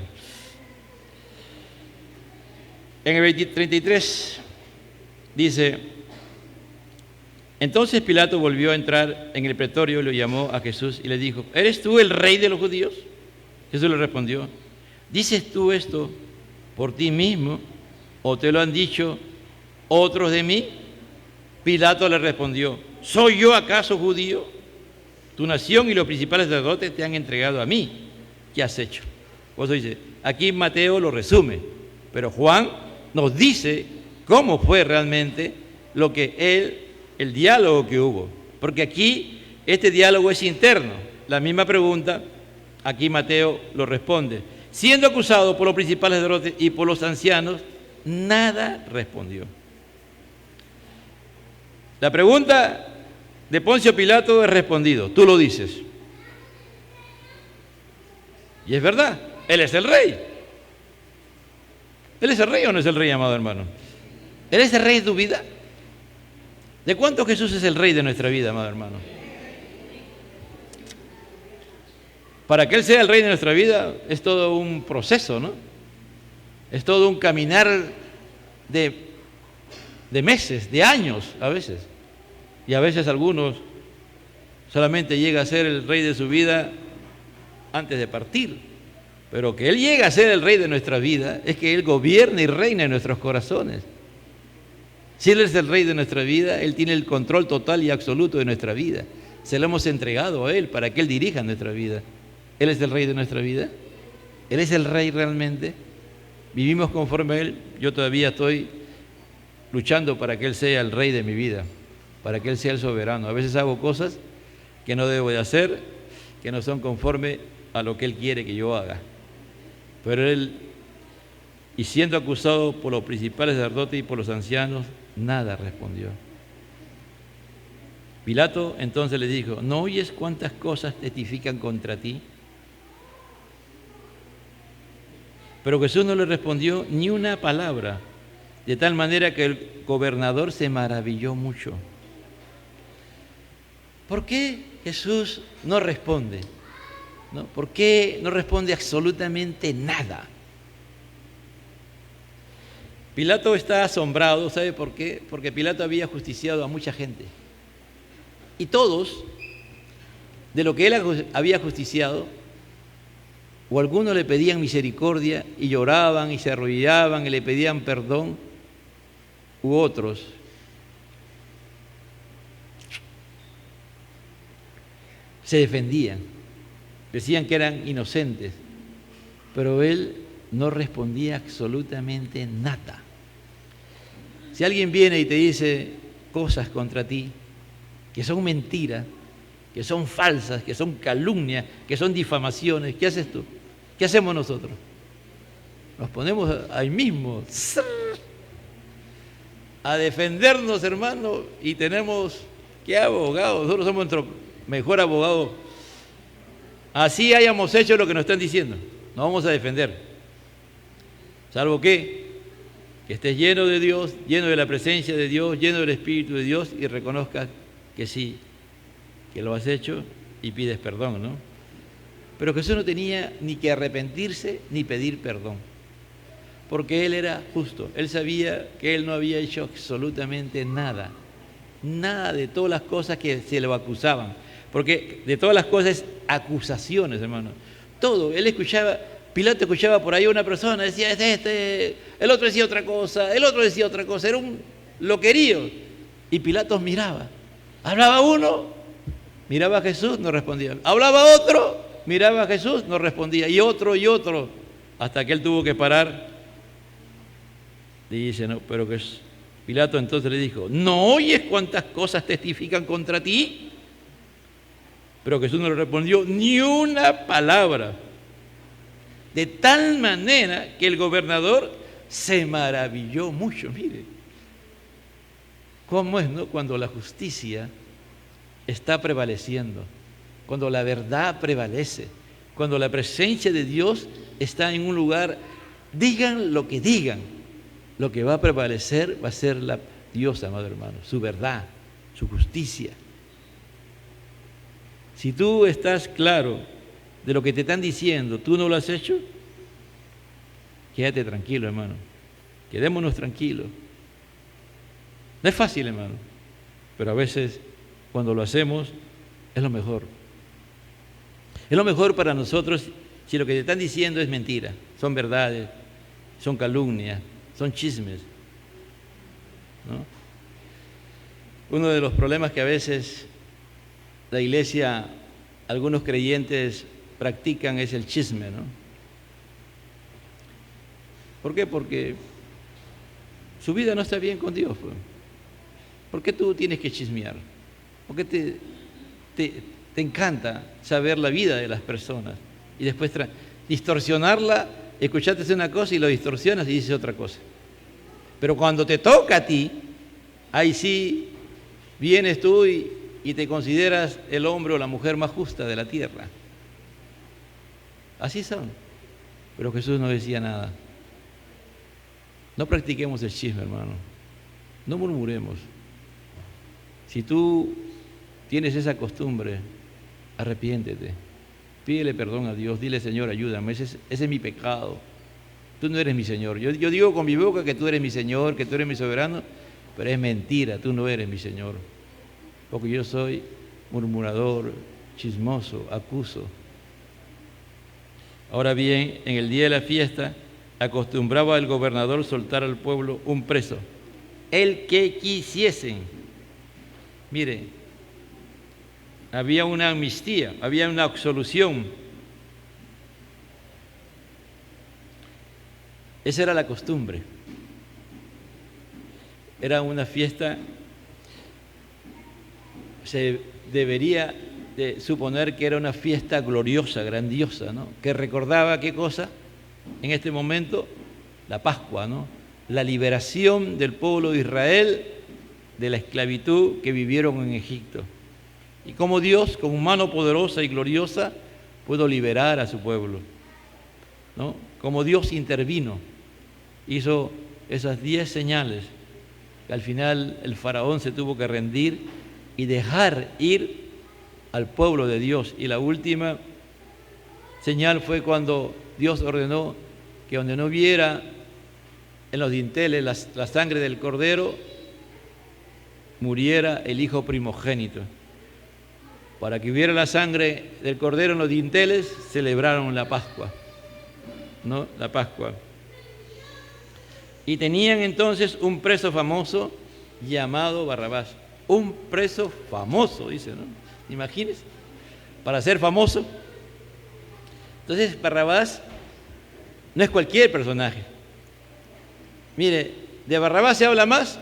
En el 33 dice: entonces Pilato volvió a entrar en el pretorio, lo llamó a Jesús y le dijo: ¿eres tú el rey de los judíos? Jesús le respondió: ¿dices tú esto por ti mismo o te lo han dicho otros de mí? Pilato le respondió: ¿soy yo acaso judío? Tu nación y los principales sacerdotes te han entregado a mí. ¿Qué has hecho? Por eso dice, aquí Mateo lo resume, pero Juan nos dice cómo fue realmente lo que el diálogo que hubo. Porque aquí este diálogo es interno. La misma pregunta, aquí Mateo lo responde. Siendo acusado por los principales sacerdotes y por los ancianos, nada respondió. La pregunta de Poncio Pilato es respondido: tú lo dices. Y es verdad, él es el rey. ¿Él es el rey o no es el rey, amado hermano? ¿Él es el rey de tu vida? ¿De cuánto Jesús es el rey de nuestra vida, amado hermano? Para que Él sea el rey de nuestra vida es todo un proceso, ¿no? Es todo un caminar de meses, de años a veces. Y a veces algunos solamente llega a ser el rey de su vida antes de partir. Pero que Él llegue a ser el rey de nuestra vida es que Él gobierne y reine en nuestros corazones. Si Él es el rey de nuestra vida, Él tiene el control total y absoluto de nuestra vida. Se lo hemos entregado a Él para que Él dirija nuestra vida. ¿Él es el rey de nuestra vida? ¿Él es el rey realmente? ¿Vivimos conforme a Él? Yo todavía estoy luchando para que Él sea el rey de mi vida, para que Él sea el soberano. A veces hago cosas que no debo de hacer, que no son conforme a lo que Él quiere que yo haga. Pero Él, y siendo acusado por los principales sacerdotes y por los ancianos, nada respondió. Pilato entonces le dijo: ¿no oyes cuántas cosas testifican contra ti? Pero Jesús no le respondió ni una palabra, de tal manera que el gobernador se maravilló mucho. ¿Por qué Jesús no responde? ¿No? ¿Por qué no responde absolutamente nada? Pilato está asombrado, ¿sabe por qué? Porque Pilato había justiciado a mucha gente. Y todos, de lo que él había justiciado, o algunos le pedían misericordia y lloraban y se arrodillaban y le pedían perdón, u otros se defendían, decían que eran inocentes, pero él no respondía absolutamente nada. Si alguien viene y te dice cosas contra ti, que son mentiras, que son falsas, que son calumnias, que son difamaciones, ¿qué haces tú? ¿Qué hacemos nosotros? Nos ponemos ahí mismo a defendernos, hermano, y tenemos, ¿qué abogados? Nosotros somos nuestro mejor abogado. Así hayamos hecho lo que nos están diciendo, nos vamos a defender. Salvo que estés lleno de Dios, lleno de la presencia de Dios, lleno del Espíritu de Dios y reconozcas que sí, que lo has hecho y pides perdón, ¿no? Pero Jesús no tenía ni que arrepentirse ni pedir perdón, porque Él era justo. Él sabía que Él no había hecho absolutamente nada, nada de todas las cosas que se lo acusaban, porque de todas las cosas, acusaciones, hermano. Todo, él escuchaba, Pilato escuchaba por ahí a una persona, decía, el otro decía otra cosa, el otro decía otra cosa, era un loquerío. Y Pilato miraba, hablaba uno, miraba a Jesús, no respondía. Hablaba otro, miraba a Jesús, no respondía. Y otro, hasta que él tuvo que parar. Y dice, no, pero que es. Pilato entonces le dijo, ¿no oyes cuántas cosas testifican contra ti? Pero Jesús no le respondió ni una palabra. De tal manera que el gobernador se maravilló mucho. Mire, ¿cómo es, no? Cuando la justicia está prevaleciendo, cuando la verdad prevalece, cuando la presencia de Dios está en un lugar, digan lo que digan, lo que va a prevalecer va a ser la Dios, amado hermano, su verdad, su justicia. Si tú estás claro de lo que te están diciendo, tú no lo has hecho, quédate tranquilo, hermano. Quedémonos tranquilos. No es fácil, hermano, pero a veces cuando lo hacemos es lo mejor. Es lo mejor para nosotros si lo que te están diciendo es mentira, son verdades, son calumnias, son chismes, ¿no? Uno de los problemas que a veces la iglesia, algunos creyentes practican es el chisme, ¿no? ¿Por qué? Porque su vida no está bien con Dios, pues. ¿Por qué tú tienes que chismear? ¿Por qué te encanta saber la vida de las personas y después distorsionarla? Escuchaste una cosa y lo distorsionas y dices otra cosa. Pero cuando te toca a ti, ahí sí vienes tú y te consideras el hombre o la mujer más justa de la tierra. Así son. Pero Jesús no decía nada. No practiquemos el chisme, hermano. No murmuremos. Si tú tienes esa costumbre, arrepiéntete. Pídele perdón a Dios, dile, Señor, ayúdame, ese es mi pecado. Tú no eres mi Señor. Yo digo con mi boca que tú eres mi Señor, que tú eres mi soberano, pero es mentira, tú no eres mi Señor. Porque yo soy murmurador, chismoso, acuso. Ahora bien, en el día de la fiesta, acostumbraba el gobernador soltar al pueblo un preso, el que quisiesen. Mire, había una amnistía, había una absolución. Esa era la costumbre. Era una fiesta, se debería de suponer que era una fiesta gloriosa, grandiosa, ¿no? Que recordaba, ¿qué cosa? En este momento, la Pascua, ¿no? La liberación del pueblo de Israel de la esclavitud que vivieron en Egipto. Y cómo Dios, con mano poderosa y gloriosa, pudo liberar a su pueblo, ¿no? Como Dios intervino, hizo esas 10 señales, que al final el faraón se tuvo que rendir y dejar ir al pueblo de Dios. Y la última señal fue cuando Dios ordenó que donde no hubiera en los dinteles la sangre del cordero, muriera el hijo primogénito. Para que hubiera la sangre del cordero en los dinteles, celebraron la Pascua, ¿no? La Pascua. Y tenían entonces un preso famoso llamado Barrabás. Un preso famoso, dice, ¿no? Imagínense, para ser famoso. Entonces, Barrabás no es cualquier personaje. Mire, de Barrabás se habla más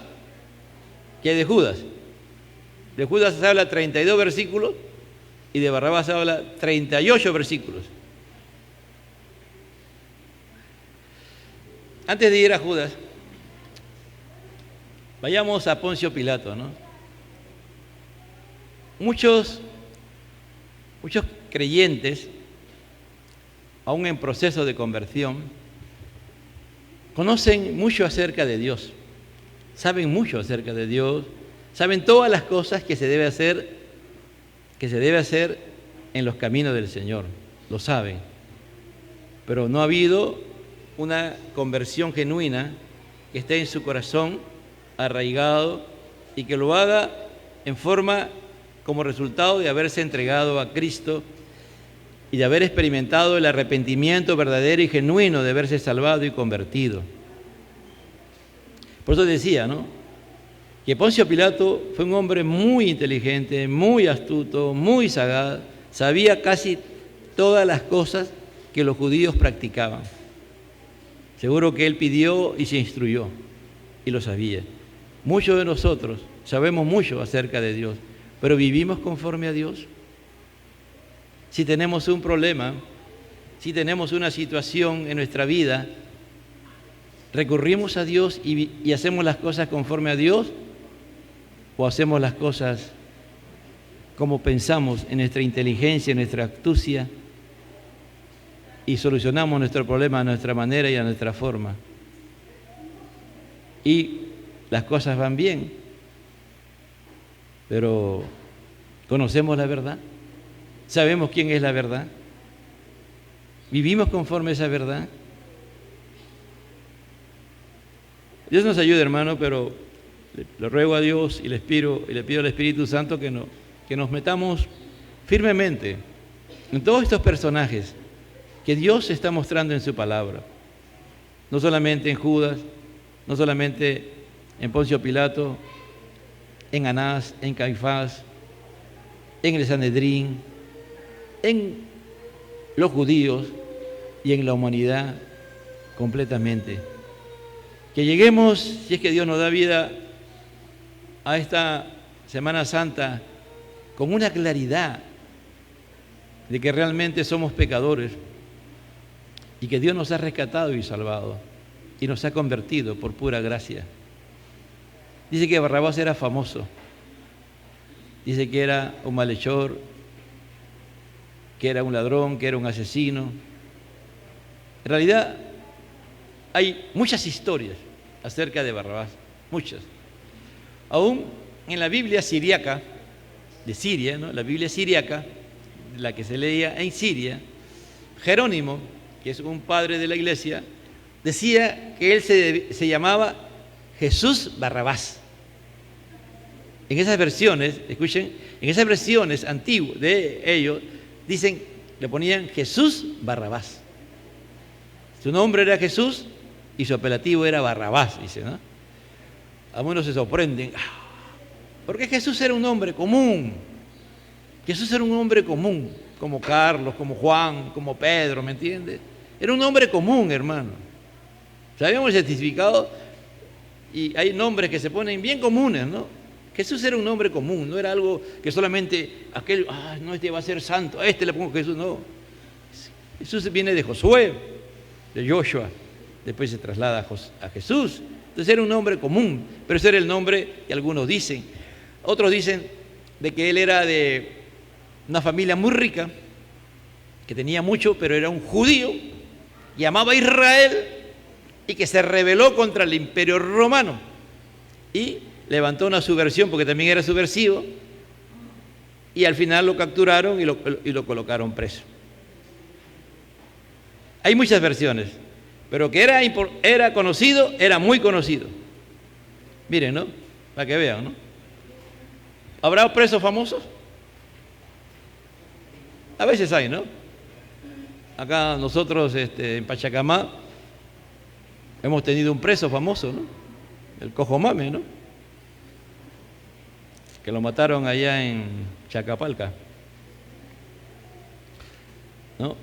que de Judas. De Judas se habla 32 versículos y de Barrabás se habla 38 versículos. Antes de ir a Judas, vayamos a Poncio Pilato, ¿no? Muchos creyentes, aún en proceso de conversión, conocen mucho acerca de Dios, saben mucho acerca de Dios, saben todas las cosas que se debe hacer en los caminos del Señor, lo saben, pero no ha habido una conversión genuina que esté en su corazón arraigado y que lo haga en forma como resultado de haberse entregado a Cristo y de haber experimentado el arrepentimiento verdadero y genuino de haberse salvado y convertido. Por eso decía, ¿no?, que Poncio Pilato fue un hombre muy inteligente, muy astuto, muy sagaz, sabía casi todas las cosas que los judíos practicaban. Seguro que él pidió y se instruyó y lo sabía. Muchos de nosotros sabemos mucho acerca de Dios, pero ¿vivimos conforme a Dios? Si tenemos un problema, si tenemos una situación en nuestra vida, ¿recurrimos a Dios y hacemos las cosas conforme a Dios? ¿O hacemos las cosas como pensamos en nuestra inteligencia, en nuestra astucia y solucionamos nuestro problema a nuestra manera y a nuestra forma? Y las cosas van bien, pero ¿conocemos la verdad? ¿Sabemos quién es la verdad? ¿Vivimos conforme a esa verdad? Dios nos ayude, hermano, pero le ruego a Dios y le pido al Espíritu Santo que nos metamos firmemente en todos estos personajes que Dios está mostrando en su palabra. No solamente en Judas, no solamente en Poncio Pilato, en Anás, en Caifás, en el Sanedrín, en los judíos y en la humanidad completamente. Que lleguemos, si es que Dios nos da vida, a esta Semana Santa con una claridad de que realmente somos pecadores y que Dios nos ha rescatado y salvado y nos ha convertido por pura gracia. Dice que Barrabás era famoso, dice que era un malhechor, que era un ladrón, que era un asesino. En realidad hay muchas historias acerca de Barrabás, muchas. Aún en la Biblia siríaca, de Siria, ¿no?, la Biblia siríaca la que se leía en Siria, Jerónimo, que es un padre de la iglesia, decía que él se llamaba Jesús Barrabás. En esas versiones, escuchen, en esas versiones antiguas de ellos, dicen, le ponían Jesús Barrabás. Su nombre era Jesús y su apelativo era Barrabás, dice, ¿no? Algunos se sorprenden, porque Jesús era un hombre común. Jesús era un hombre común, como Carlos, como Juan, como Pedro, ¿me entiendes? Era un hombre común, hermano. Sabíamos certificado y hay nombres que se ponen bien comunes, ¿no? Jesús era un hombre común, no era algo que solamente aquel, no, este va a ser santo, a este le pongo Jesús, no. Jesús viene de Josué, de Joshua, después se traslada a Jesús. Entonces era un hombre común, pero ese era el nombre que algunos dicen. Otros dicen de que él era de una familia muy rica, que tenía mucho, pero era un judío, y amaba a Israel, y que se rebeló contra el imperio romano, y levantó una subversión, porque también era subversivo, y al final lo capturaron y lo colocaron preso. Hay muchas versiones, pero que era conocido, era muy conocido. Miren, ¿no? Para que vean, ¿no? ¿Habrá presos famosos? A veces hay, ¿no? Acá nosotros en Pachacamá hemos tenido un preso famoso, ¿no? El Cojo Mame, ¿no? Que lo mataron allá en Chacapalca, ¿no?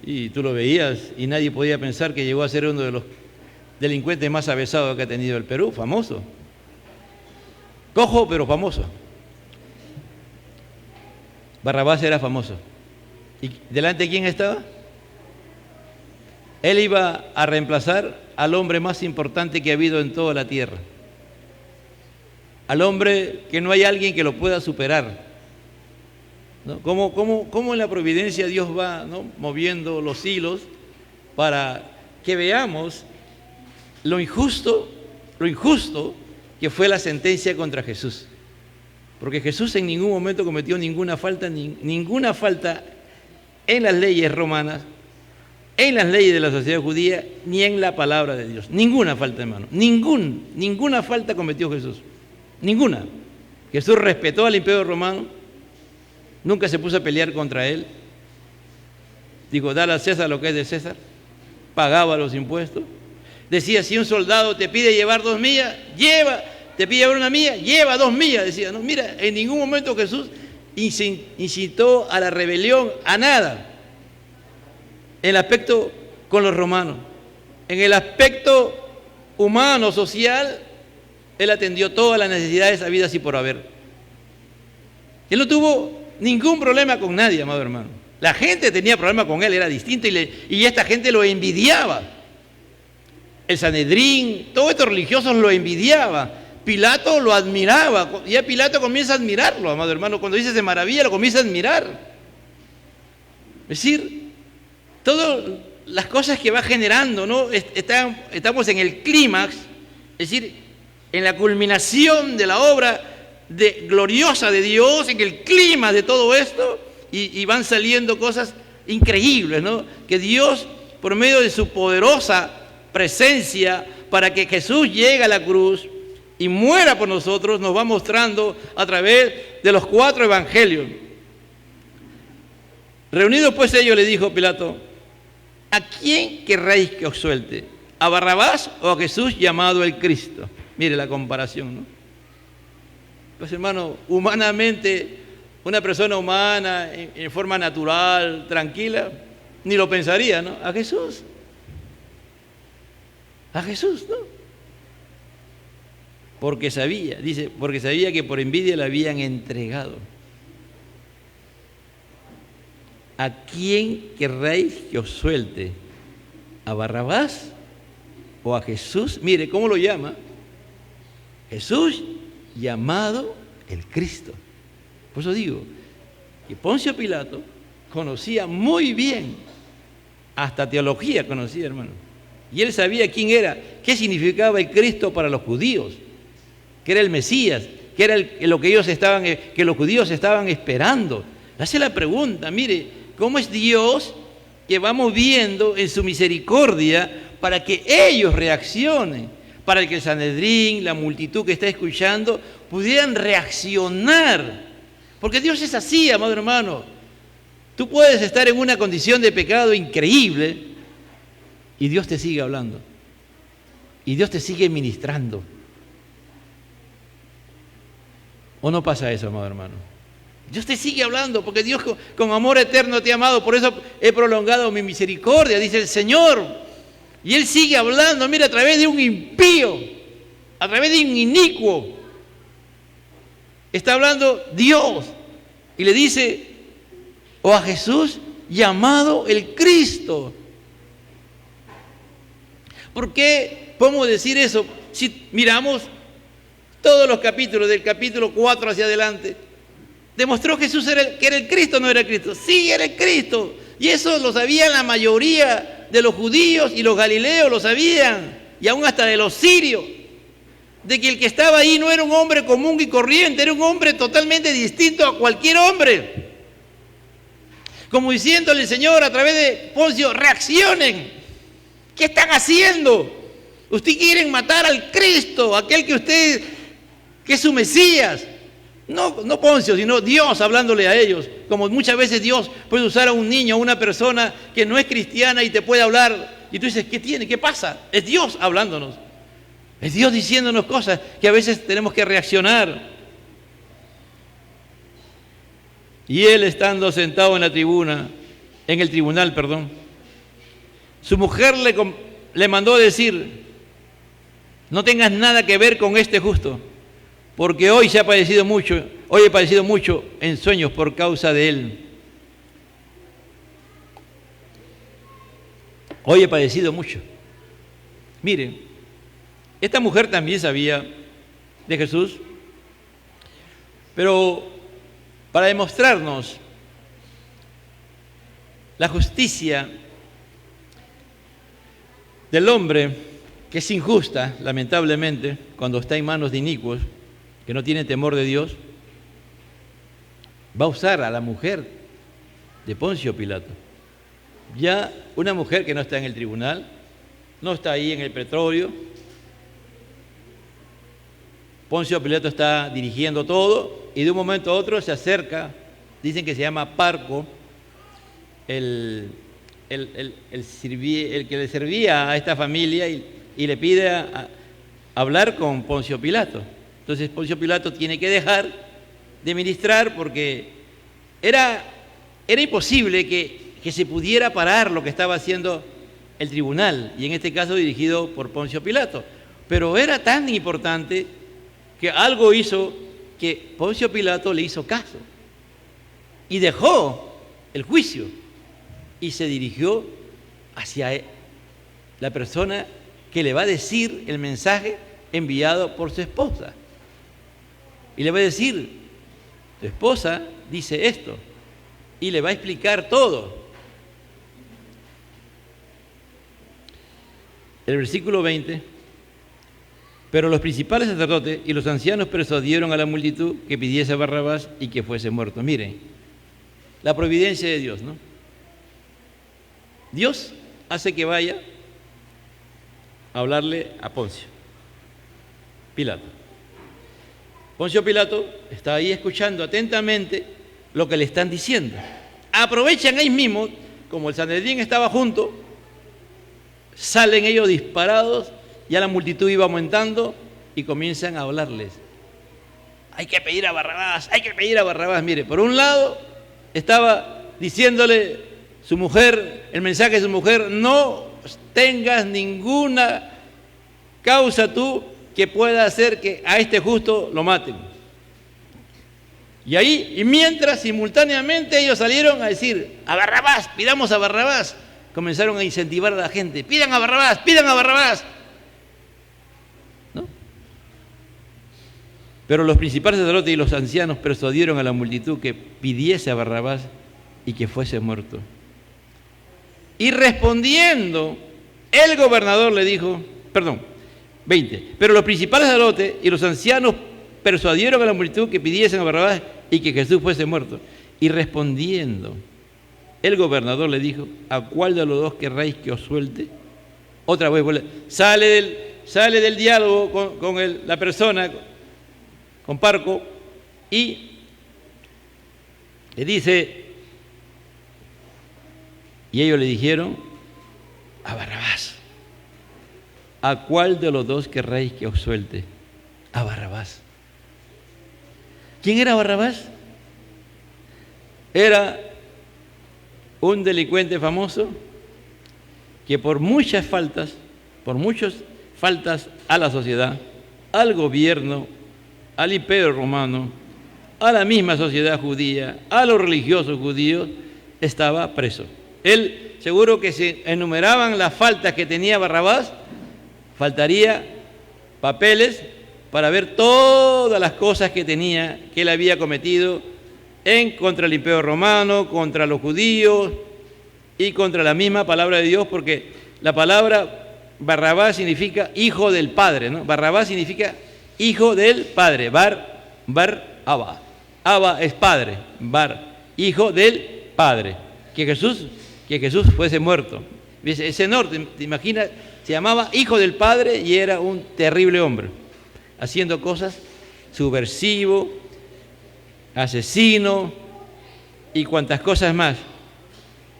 Y tú lo veías y nadie podía pensar que llegó a ser uno de los delincuentes más avesados que ha tenido el Perú, famoso. Cojo, pero famoso. Barrabás era famoso. ¿Y delante de quién estaba? Él iba a reemplazar al hombre más importante que ha habido en toda la tierra. Al hombre que no hay alguien que lo pueda superar, ¿no? ¿Cómo en la providencia Dios va, ¿no?, moviendo los hilos para que veamos lo injusto que fue la sentencia contra Jesús? Porque Jesús en ningún momento cometió ninguna falta en las leyes romanas, en las leyes de la sociedad judía, ni en la palabra de Dios. Ninguna falta, hermano. Ninguna falta cometió Jesús. Ninguna. Jesús respetó al imperio romano, nunca se puso a pelear contra él. Dijo, dale a César lo que es de César. Pagaba los impuestos. Decía, si un soldado te pide llevar 2 millas, lleva. Te pide llevar 1 milla, lleva 2 millas. Decía, no, mira, en ningún momento Jesús incitó a la rebelión, a nada. En el aspecto con los romanos. En el aspecto humano, social, él atendió todas las necesidades habidas y por haber. Él no tuvo ningún problema con nadie, amado hermano. La gente tenía problema con él, era distinto, y esta gente lo envidiaba. El Sanedrín, todos estos religiosos lo envidiaban. Pilato lo admiraba. Ya Pilato comienza a admirarlo, amado hermano. Cuando dice de maravilla, lo comienza a admirar. Es decir, todas las cosas que va generando, ¿no? Estamos en el clímax, es decir, en la culminación de la obra gloriosa de Dios, en el clima de todo esto, y van saliendo cosas increíbles, ¿no? Que Dios, por medio de su poderosa presencia, para que Jesús llegue a la cruz y muera por nosotros, nos va mostrando a través de los 4 evangelios. Reunidos pues ellos, le dijo Pilato, ¿a quién querréis que os suelte? ¿A Barrabás o a Jesús llamado el Cristo? Mire la comparación, ¿no? Pues hermano, humanamente, una persona humana, en forma natural, tranquila, ni lo pensaría, ¿no? A Jesús. A Jesús, ¿no? Porque sabía que por envidia le habían entregado. ¿A quién querréis que os suelte? ¿A Barrabás o a Jesús? Mire, ¿cómo lo llama? Jesús llamado el Cristo. Por eso digo que Poncio Pilato conocía muy bien, hasta teología conocía, hermano. Y él sabía quién era, qué significaba el Cristo para los judíos, que era el Mesías, que era lo que los judíos estaban esperando. Hace la pregunta, mire, ¿cómo es Dios que va moviendo en su misericordia para que ellos reaccionen? Para que el Sanedrín, la multitud que está escuchando, pudieran reaccionar. Porque Dios es así, amado hermano. Tú puedes estar en una condición de pecado increíble y Dios te sigue hablando. Y Dios te sigue ministrando. ¿O no pasa eso, amado hermano? Dios te sigue hablando porque Dios con amor eterno te ha amado. Por eso he prolongado mi misericordia, dice el Señor. Y Él sigue hablando, mira, a través de un impío, a través de un inicuo. Está hablando Dios y le dice, o a Jesús llamado el Cristo. ¿Por qué podemos decir eso? Si miramos todos los capítulos, del capítulo 4 hacia adelante, demostró Jesús que era el Cristo, no era el Cristo. Sí, era el Cristo. Y eso lo sabían la mayoría de los judíos y los galileos, lo sabían. Y aún hasta de los sirios. De que el que estaba ahí no era un hombre común y corriente, era un hombre totalmente distinto a cualquier hombre. Como diciéndole el Señor a través de Poncio, reaccionen. ¿Qué están haciendo? Ustedes quieren matar al Cristo, aquel que es su Mesías. No Poncio, sino Dios hablándole a ellos. Como muchas veces Dios puede usar a un niño, a una persona que no es cristiana y te puede hablar. Y tú dices, ¿qué tiene? ¿Qué pasa? Es Dios hablándonos. Es Dios diciéndonos cosas que a veces tenemos que reaccionar. Y él estando sentado en la tribuna, en el tribunal, su mujer le mandó decir, no tengas nada que ver con este justo, porque hoy he padecido mucho en sueños por causa de él. Hoy he padecido mucho. Miren, esta mujer también sabía de Jesús, pero para demostrarnos la justicia del hombre, que es injusta, lamentablemente, cuando está en manos de inicuos, que no tienen temor de Dios, va a usar a la mujer de Poncio Pilato. Ya una mujer que no está en el tribunal, no está ahí en el pretorio. Poncio Pilato está dirigiendo todo y de un momento a otro se acerca, dicen que se llama Parco, el que le servía a esta familia y le pide hablar con Poncio Pilato. Entonces Poncio Pilato tiene que dejar de ministrar porque era imposible que se pudiera parar lo que estaba haciendo el tribunal, y en este caso dirigido por Poncio Pilato. Pero era tan importante que algo hizo que Poncio Pilato le hizo caso y dejó el juicio y se dirigió hacia la persona que le va a decir el mensaje enviado por su esposa. Y le va a decir, tu esposa dice esto, y le va a explicar todo. El versículo 20, pero los principales sacerdotes y los ancianos persuadieron a la multitud que pidiese a Barrabás y que fuese muerto. Miren, la providencia de Dios, ¿no? Dios hace que vaya a hablarle a Poncio Pilato. Poncio Pilato está ahí escuchando atentamente lo que le están diciendo. Aprovechan ahí mismo, como el Sanedrín estaba junto, salen ellos disparados, ya la multitud iba aumentando y comienzan a hablarles. Hay que pedir a Barrabás, hay que pedir a Barrabás. Mire, por un lado estaba diciéndole su mujer, el mensaje de su mujer, no tengas ninguna causa tú que pueda hacer que a este justo lo maten. Y mientras simultáneamente ellos salieron a decir, a Barrabás, pidamos a Barrabás, comenzaron a incentivar a la gente, pidan a Barrabás, pidan a Barrabás. ¿No? Pero los principales sacerdotes y los ancianos persuadieron a la multitud que pidiese a Barrabás y que fuese muerto. Y respondiendo, el gobernador le dijo, 20, pero los principales sacerdotes y los ancianos persuadieron a la multitud que pidiesen a Barrabás y que Jesús fuese muerto. Y respondiendo, el gobernador le dijo, ¿a cuál de los dos querréis que os suelte? Otra vez sale del diálogo con la persona, con Parco, y le dice, y ellos le dijeron, a Barrabás. ¿A cuál de los dos querréis que os suelte? A Barrabás. ¿Quién era Barrabás? Era un delincuente famoso que por muchas faltas a la sociedad, al gobierno, al imperio romano, a la misma sociedad judía, a los religiosos judíos, estaba preso. Él, seguro que si enumeraban las faltas que tenía Barrabás, faltaría papeles para ver todas las cosas que tenía, que él había cometido contra el imperio romano, contra los judíos y contra la misma palabra de Dios, porque la palabra Barrabás significa hijo del Padre, ¿no? Barrabás significa hijo del Padre, Abba. Abba es Padre, hijo del Padre. Que Jesús fuese muerto. Ese no, te imaginas, se llamaba hijo del Padre y era un terrible hombre, haciendo cosas subversivo, asesino y cuantas cosas más.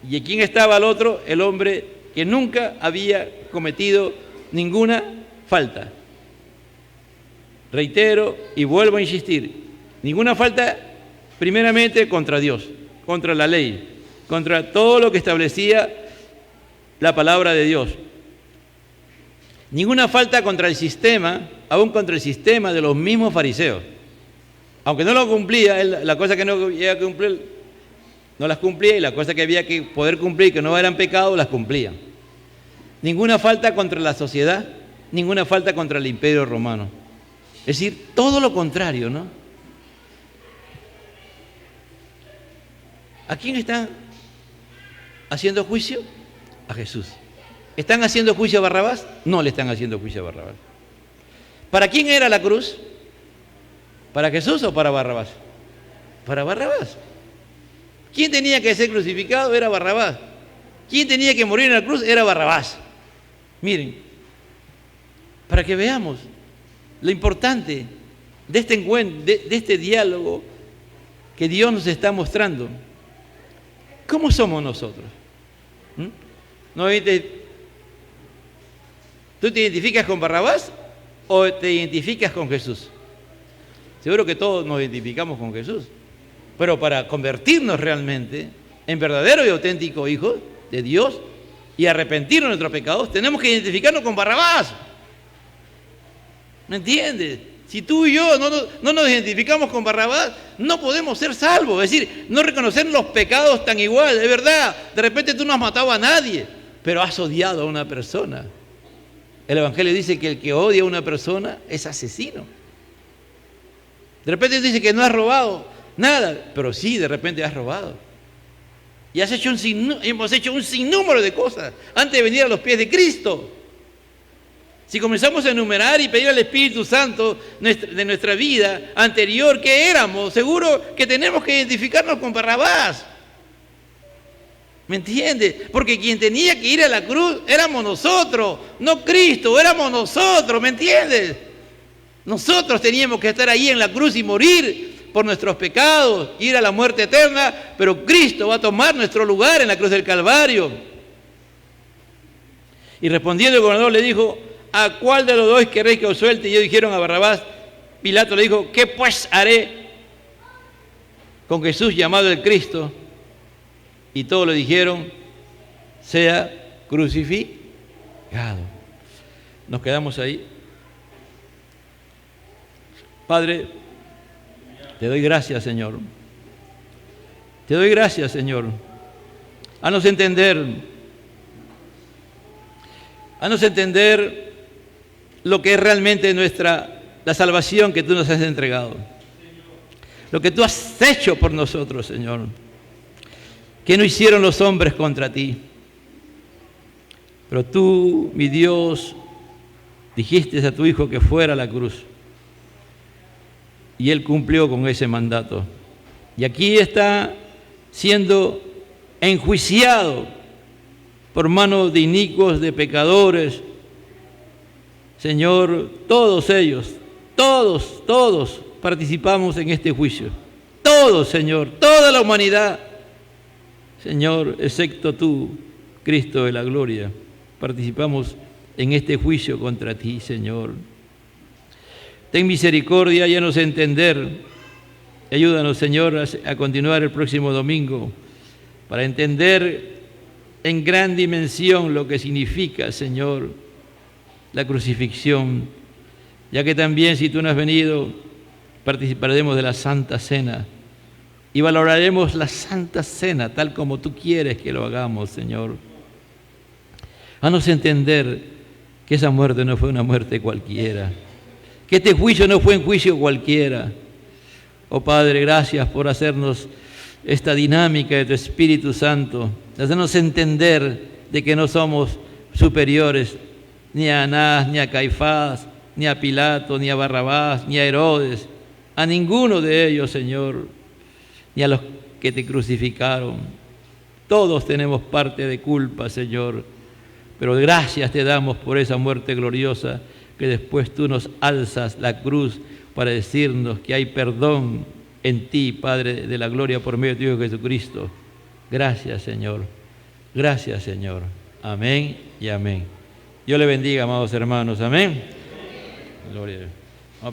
¿Y quién estaba al otro? El hombre que nunca había cometido ninguna falta. Reitero y vuelvo a insistir, ninguna falta primeramente contra Dios, contra la ley, contra todo lo que establecía la palabra de Dios. Ninguna falta contra el sistema, aún contra el sistema de los mismos fariseos. Aunque no lo cumplía, la cosa que no había que cumplir, no las cumplía, y la cosa que había que poder cumplir, que no eran pecados, las cumplía. Ninguna falta contra la sociedad, ninguna falta contra el imperio romano. Es decir, todo lo contrario, ¿no? ¿A quién están haciendo juicio? A Jesús. ¿Están haciendo juicio a Barrabás? No le están haciendo juicio a Barrabás. ¿Para quién era la cruz? ¿Para Jesús o para Barrabás? Para Barrabás. ¿Quién tenía que ser crucificado? Era Barrabás. ¿Quién tenía que morir en la cruz? Era Barrabás. Miren, para que veamos lo importante de este encuentro, de este diálogo que Dios nos está mostrando. ¿Cómo somos nosotros? ¿Tú te identificas con Barrabás o te identificas con Jesús? Seguro que todos nos identificamos con Jesús, pero para convertirnos realmente en verdaderos y auténticos hijos de Dios y arrepentirnos de nuestros pecados, tenemos que identificarnos con Barrabás. ¿Me entiendes? Si tú y yo no nos identificamos con Barrabás, no podemos ser salvos. Es decir, no reconocer los pecados tan igual. Es verdad, de repente tú no has matado a nadie, pero has odiado a una persona. El Evangelio dice que el que odia a una persona es asesino. De repente dice que no has robado nada, pero sí, de repente has robado. Y hemos hecho un sinnúmero de cosas antes de venir a los pies de Cristo. Si comenzamos a enumerar y pedir al Espíritu Santo de nuestra vida anterior, ¿qué éramos? Seguro que tenemos que identificarnos con Barrabás. ¿Me entiendes? Porque quien tenía que ir a la cruz éramos nosotros, no Cristo, éramos nosotros, ¿me entiendes? Nosotros teníamos que estar ahí en la cruz y morir por nuestros pecados, ir a la muerte eterna, pero Cristo va a tomar nuestro lugar en la cruz del Calvario. Y respondiendo el gobernador le dijo, ¿a cuál de los dos queréis que os suelte? Y ellos dijeron a Barrabás. Pilato le dijo, ¿qué pues haré con Jesús llamado el Cristo? Y todos le dijeron, sea crucificado. Nos quedamos ahí. Padre, te doy gracias, Señor. Te doy gracias, Señor. Haznos entender lo que es realmente la salvación que tú nos has entregado. Lo que tú has hecho por nosotros, Señor. Que no hicieron los hombres contra ti. Pero tú, mi Dios, dijiste a tu Hijo que fuera a la cruz. Y Él cumplió con ese mandato. Y aquí está siendo enjuiciado por mano de inicuos, de pecadores. Señor, todos ellos, todos participamos en este juicio. Todos, Señor, toda la humanidad. Señor, excepto tú, Cristo de la gloria, participamos en este juicio contra ti, Señor. Ten misericordia y háganos entender. Ayúdanos, Señor, a continuar el próximo domingo para entender en gran dimensión lo que significa, Señor, la crucifixión, ya que también si tú no has venido, participaremos de la Santa Cena y valoraremos la Santa Cena tal como tú quieres que lo hagamos, Señor. Haznos entender que esa muerte no fue una muerte cualquiera, que este juicio no fue un juicio cualquiera. Oh Padre, gracias por hacernos esta dinámica de tu Espíritu Santo, hacernos entender de que no somos superiores ni a Anás, ni a Caifás, ni a Pilato, ni a Barrabás, ni a Herodes, a ninguno de ellos, Señor, ni a los que te crucificaron. Todos tenemos parte de culpa, Señor, pero gracias te damos por esa muerte gloriosa que después tú nos alzas la cruz para decirnos que hay perdón en ti, Padre de la gloria, por medio de tu Hijo Jesucristo. Gracias, Señor. Gracias, Señor. Amén y amén. Dios le bendiga, amados hermanos. Amén. Gloria a Dios.